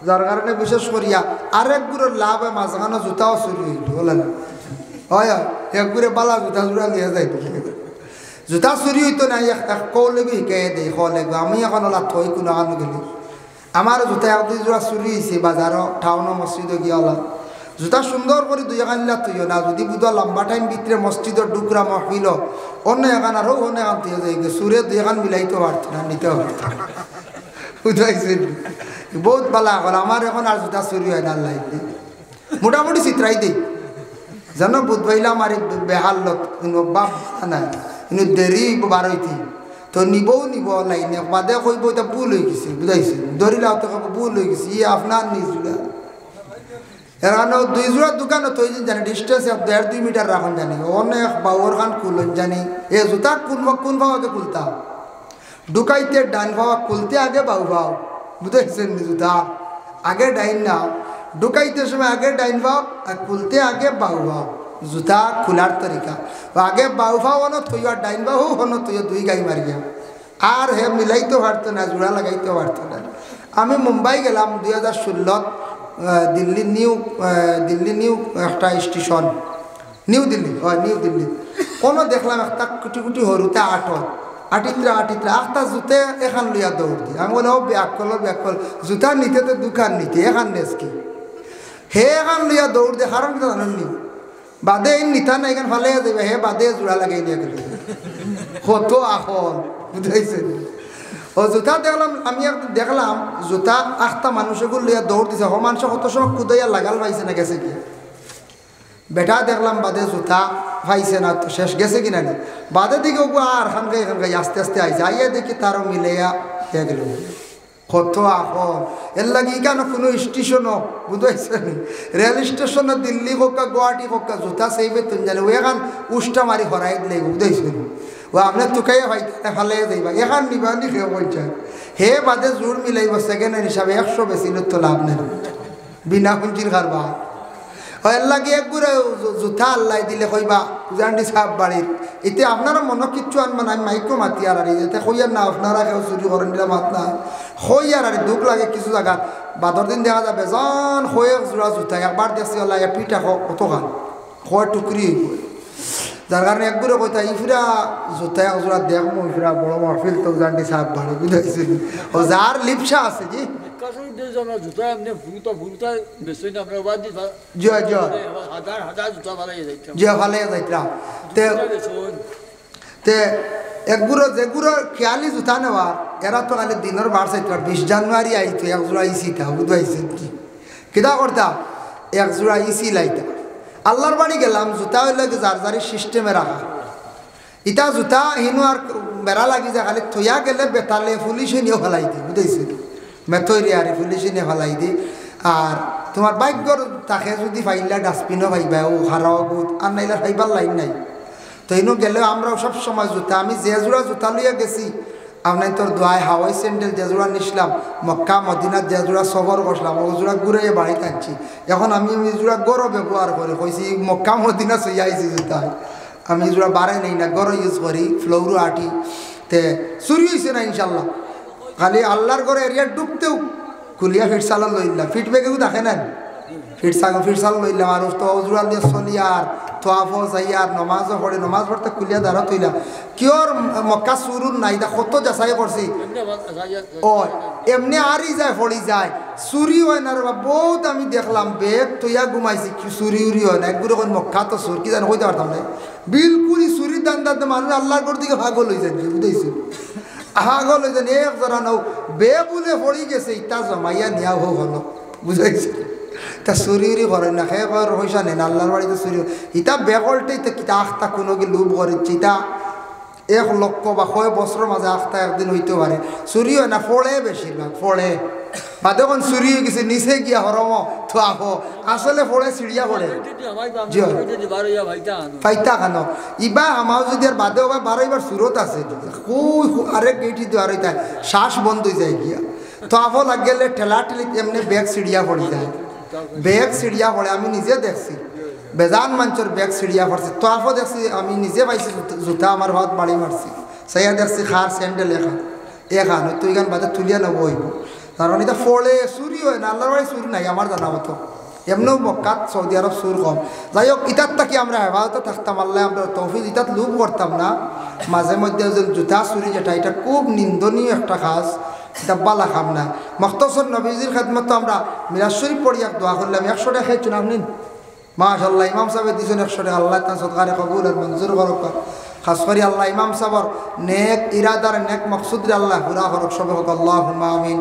যার কারণে বিশেষ করিয়া আরেক গুড়ের লাভ মাঝখানে জুতাও চুরি হইল, বলেন হয় এক গুড়ে বালা জুতা জোড়া লিয়ে যাইতো, জুতা চুরি হইতো না। কৌলেবি শিকাই দেই লাগবে, আমি এখন ওলা থই কোনো আনো গেলি, আমার জুতা 1-2 জোড়া চুরি হয়েছে বাজারও টাউনৰ মসজিদে গিয়া ওলা জুতা সুন্দর করে 2 এখানলা তুইও না, যদি বুধা লম্বা টাইম ভিতরে মসজিদের ডুকরা মহফিল অন্য এখান আরও অন্য এখান তুই যাই সুরে 2 এখান মিলাইতে পারত না, নিতে পারত বুঝাইছে। বহুত ভালো এখন আমার এখন আর জুতা চুরি হয় না, আল্লাহ মোটামুটি চিত্রাই দিই জানো, বুধ ভাইলা আমার বেহালত বাপ নাই, কিন্তু দেরি বার হইতি তো নিবও নিব লাইনে বাদে কইব এটা ভুল হয়ে গেছে, বুঝাইছে ধরিলাও তো ভুল হয়ে গেছে, ইয়ে আপনার নিজ জোড়া। এর কারণে 2 জোড়ার দোকানও তো জানি ডিস্টেন্স 1.5-2 মিটার রাখুন জানি, অনেক বাউর খান খুলন জানি, এ জুতা কোন ভাবে খুলতা ঢুকাইতে ডাইন ভাবা খুলতে আগে বাউ ভাও, বুঝাইছেন জুতা আগে ডাইন না, ঢুকাইতে সময় আগে ডাইন ভাও আর খুলতে আগে বাউ ভাও, জুতা খোলার তরিকা আগে বাউ ভাও হন থই আর ডাইন বাহু হন থই 2 গাই মারিয়া, আর হে মিলাইতে পারতো না, জোড়া লাগাইতে পারতো না। আমি মুম্বাই গেলাম 2016 দিল্লি নিউ একটা স্টেশন, নিউ দিল্লি কোনো দেখলাম একটা কুটি কুটি হরুতে আটিত্রা আখটা জুতে এখান লইয়া দৌড় দি। আমি বলে ও ব্যাকল জুতা নিতে তো দোকান নিতে এখান নেস কি হে এখান লইয়া দৌড় দে, কারণ কি জানেননি বাদে এই নিতা না এখান ফালে যাবে, হে বাদে জোড়া লাগাই নিয়ে গেল কত এখন বুঝাইছে। ও জুতা দেখলাম, আমি দেখলাম জুতা আখটা মানুষগুলো লইয়া দৌড় দিছে, হ মানুষ কত সময় কুদাইয়া লাগাল পাইছে না গেছে কি বেটা দেখলাম বাদে জুতা পাইছে না, তো শেষ গেছে কিনা নি বাদে দিকে আর খানকাই আস্তে আস্তে আইছে, আইয়া দেখি তারও মিলাইয়া হয়ে গেল কত এখন। এর লাগে কেন কোনো স্টেশনও বুঝাইছে নি, রেল স্টেশনও দিল্লি হোক গুয়াহাটি হোক জুতা সেইবে তুন জানে ও এখান উষ্টা মারি হরাই দিলে বুঝাইছে নি ও আপনার তুকাইয়া ভাইতে ফালে যাইবা এখান নিবা নি খেয়ে বলছে হে বাদে জোর মিলাইব সেকেন্ড হ্যান্ড হিসাবে 100 বেশি তো লাভ নেই বিনা পুঞ্জির কারবার। এর লাগে একগুড়ে জুতা আল্লাহ দিলে কইবা উজান্ডি সাপ বাড়ির এতে আপনারা মনে কিচ্ছু আনবেন, আমি মাইকো মাতি আর এতে কইয়ার না আপনারা কেউ চুরি করেন দিলে মাত না হইয়ার আর দুঃখ লাগে কিছু জায়গার বাদর দিন দেখা যাবে জন হয়ে জোড়া জুতা একবার দেখছি আল্লাহ পিঠা কত গান হয় টুকরি যার কারণে একগুড়ে কইতা ইফিরা জুতা একজোড়া দেখবো ইফিরা বড় মাহফিল তো উজান্ডি সাপ বাড়ি বুঝাইছি ও যার লিপসা আছে জি জুতা এমনি ভুলতা বেশি না আমরা বাদ দিই হাজার জুতা ভালো যাইতাম যে ভালো যাইতাম তে একগুড়ো যেগুড়ো খেয়ালি জুতা নেওয়া এরা তো খালি দিনের বার চাইতাম 20 জানুয়ারি আইতো একজোড়া ইসিতা বুঝাইছেন কি কিতা করতাম একজোড়া ইসি লাইতাম। আল্লাহর বাড়ি গেলাম জুতা হইলে যার সিস্টেমে রাখা ইটা জুতা হিনু আর বেড়া লাগি যায় খালি থইয়া গেলে বেতালে পুলিশে নিয়েও ফেলাই দিই বুঝাইছে মেথইরে আর পুলিশে নিয়ে ফেলাই দিই। আর তোমার ভাগ্যর তাকে যদি ফাইলা ডাস্টবিনও পাইবা ও হারাও গুদ আর নাইলে ফাইবার লাইন নাই তো ইনু গেলেও আমরাও সব সময় জুতা আমি যে জোড়া জুতা লইয়া গেছি আপনার তোর দোয়াই হাওয়াই স্যান্ডেল যে জোড়া নিসলাম মক্কা মদিনার যে জোড়া সফর করলাম ও জোড়া ঘুরে বাড়িতে আনছি। এখন আমি ওই জোড়া গড় ব্যবহার করি কইছি মক্কা মদিনা সইয়া আইছি জুতা আমি জোড়া বাড়াই নেই না গড় ইউজ করি ফ্লোরও আটি তে চুরি হয়েছে না ইনশাল্লাহ খালি আল্লাহর ঘরে এরিয়া ডুবতেও খুলিয়া ফিটসাল লইলাম ফিটব্যাগেও দেখে নেন ফিটসাল লইলাম আর তো জোড়া দিয়ে চলি আর তোয়াফ যাই আর নমাজও পড়ে নমাজ পড়তে খুলিয়া দাঁড়া তৈলাম কিয়র মক্কা চুরুর নাই দা কত যাচাই করছি ও এমনি আরই যায় পড়ি যায় চুরি হয় না রে বহুত আমি দেখলাম বেগ তৈয়া ঘুমাইছি চুরি উরি হয় না একগুলো কোন মক্কা তো চুর কি জানো কইতে পারতাম না বিলকুলই চুরির দান দাঁতে মানুষ আল্লাহর ঘর দিকে ভাগল হয়ে যায় বুঝেছি হাগল হয়ে যান এক জরা নাও বে বলে পড়ি গেছে ইটা জমাইয়া নিয়া হোক হলো বুঝাইছে তা চুরি উরি করেন না খেয়ে পয়সা নেন আল্লাহর বাড়িতে চুরি ইটা বেগলটাই তো কিতা আখটা কোনো কি লোভ করেছে ইটা 1 লক্ষ বা 100 বছরের মাঝে আখটা একদিন হইতে পারে চুরি হয় না ফোড়ে বেশিরভাগ ফোড়ে বা দেখুন চুরি হয়ে গেছে নিচে গিয়া হরম তো আহো আসলে ফোড়ে চিড়িয়া পড়ে ফাইতা খানো ইবা আমার যদি আর বাদে বা 12বার সুরত আছে খুব আরেক গেটি দেওয়ার হইতা শ্বাস বন্ধ হয়ে যায় গিয়া তো আহো লাগ গেলে ঠেলা ঠেলি এমনি ব্যাগ চিড়িয়া পড়ে যায় ব্যাগ চিড়িয়া পড়ে আমি নিজে দেখছি বেজান মানুষের ব্যাগ চিড়িয়া পড়ছে তো আফো দেখছি আমি নিজে পাইছি জুতা আমার হাত বাড়ি মারছি সাইয়া দেখছি খার স্যান্ডেল এখান তো এখান বাদে তুলিয়া নেব হইব কারণ এটা ফলে চুরি হয় না আল্লাহর বাড়ি চুরি নাই আমার জানা মতো এমনিও মক্কাত সৌদি আরব চুর কম যাই হোক ইটার থাকি আমরা হেফাজতে থাকতাম আল্লাহ আমরা তৌফিক ইটাত লুপ করতাম না মাঝে মধ্যে যে জুতা চুরি যেটা এটা খুব নিন্দনীয় একটা কাজ এটা বালা খাম না মখতসর নবীজির খেদমত তো আমরা মিরাজ শরীফ পড়িয়া দোয়া করলাম 100 টাকা খেয়েছেন আপনি মাশাআল্লাহ ইমাম সাহেব দিয়েছেন 100 টাকা আল্লাহ তার সদকারে কবুল আর মঞ্জুর করুক খাস করে আল্লাহ ইমাম সাহেবর নেক ইরাদার নেক মকসুদ আল্লাহ পুরা করুক সবাই আল্লাহুম্মা আমিন।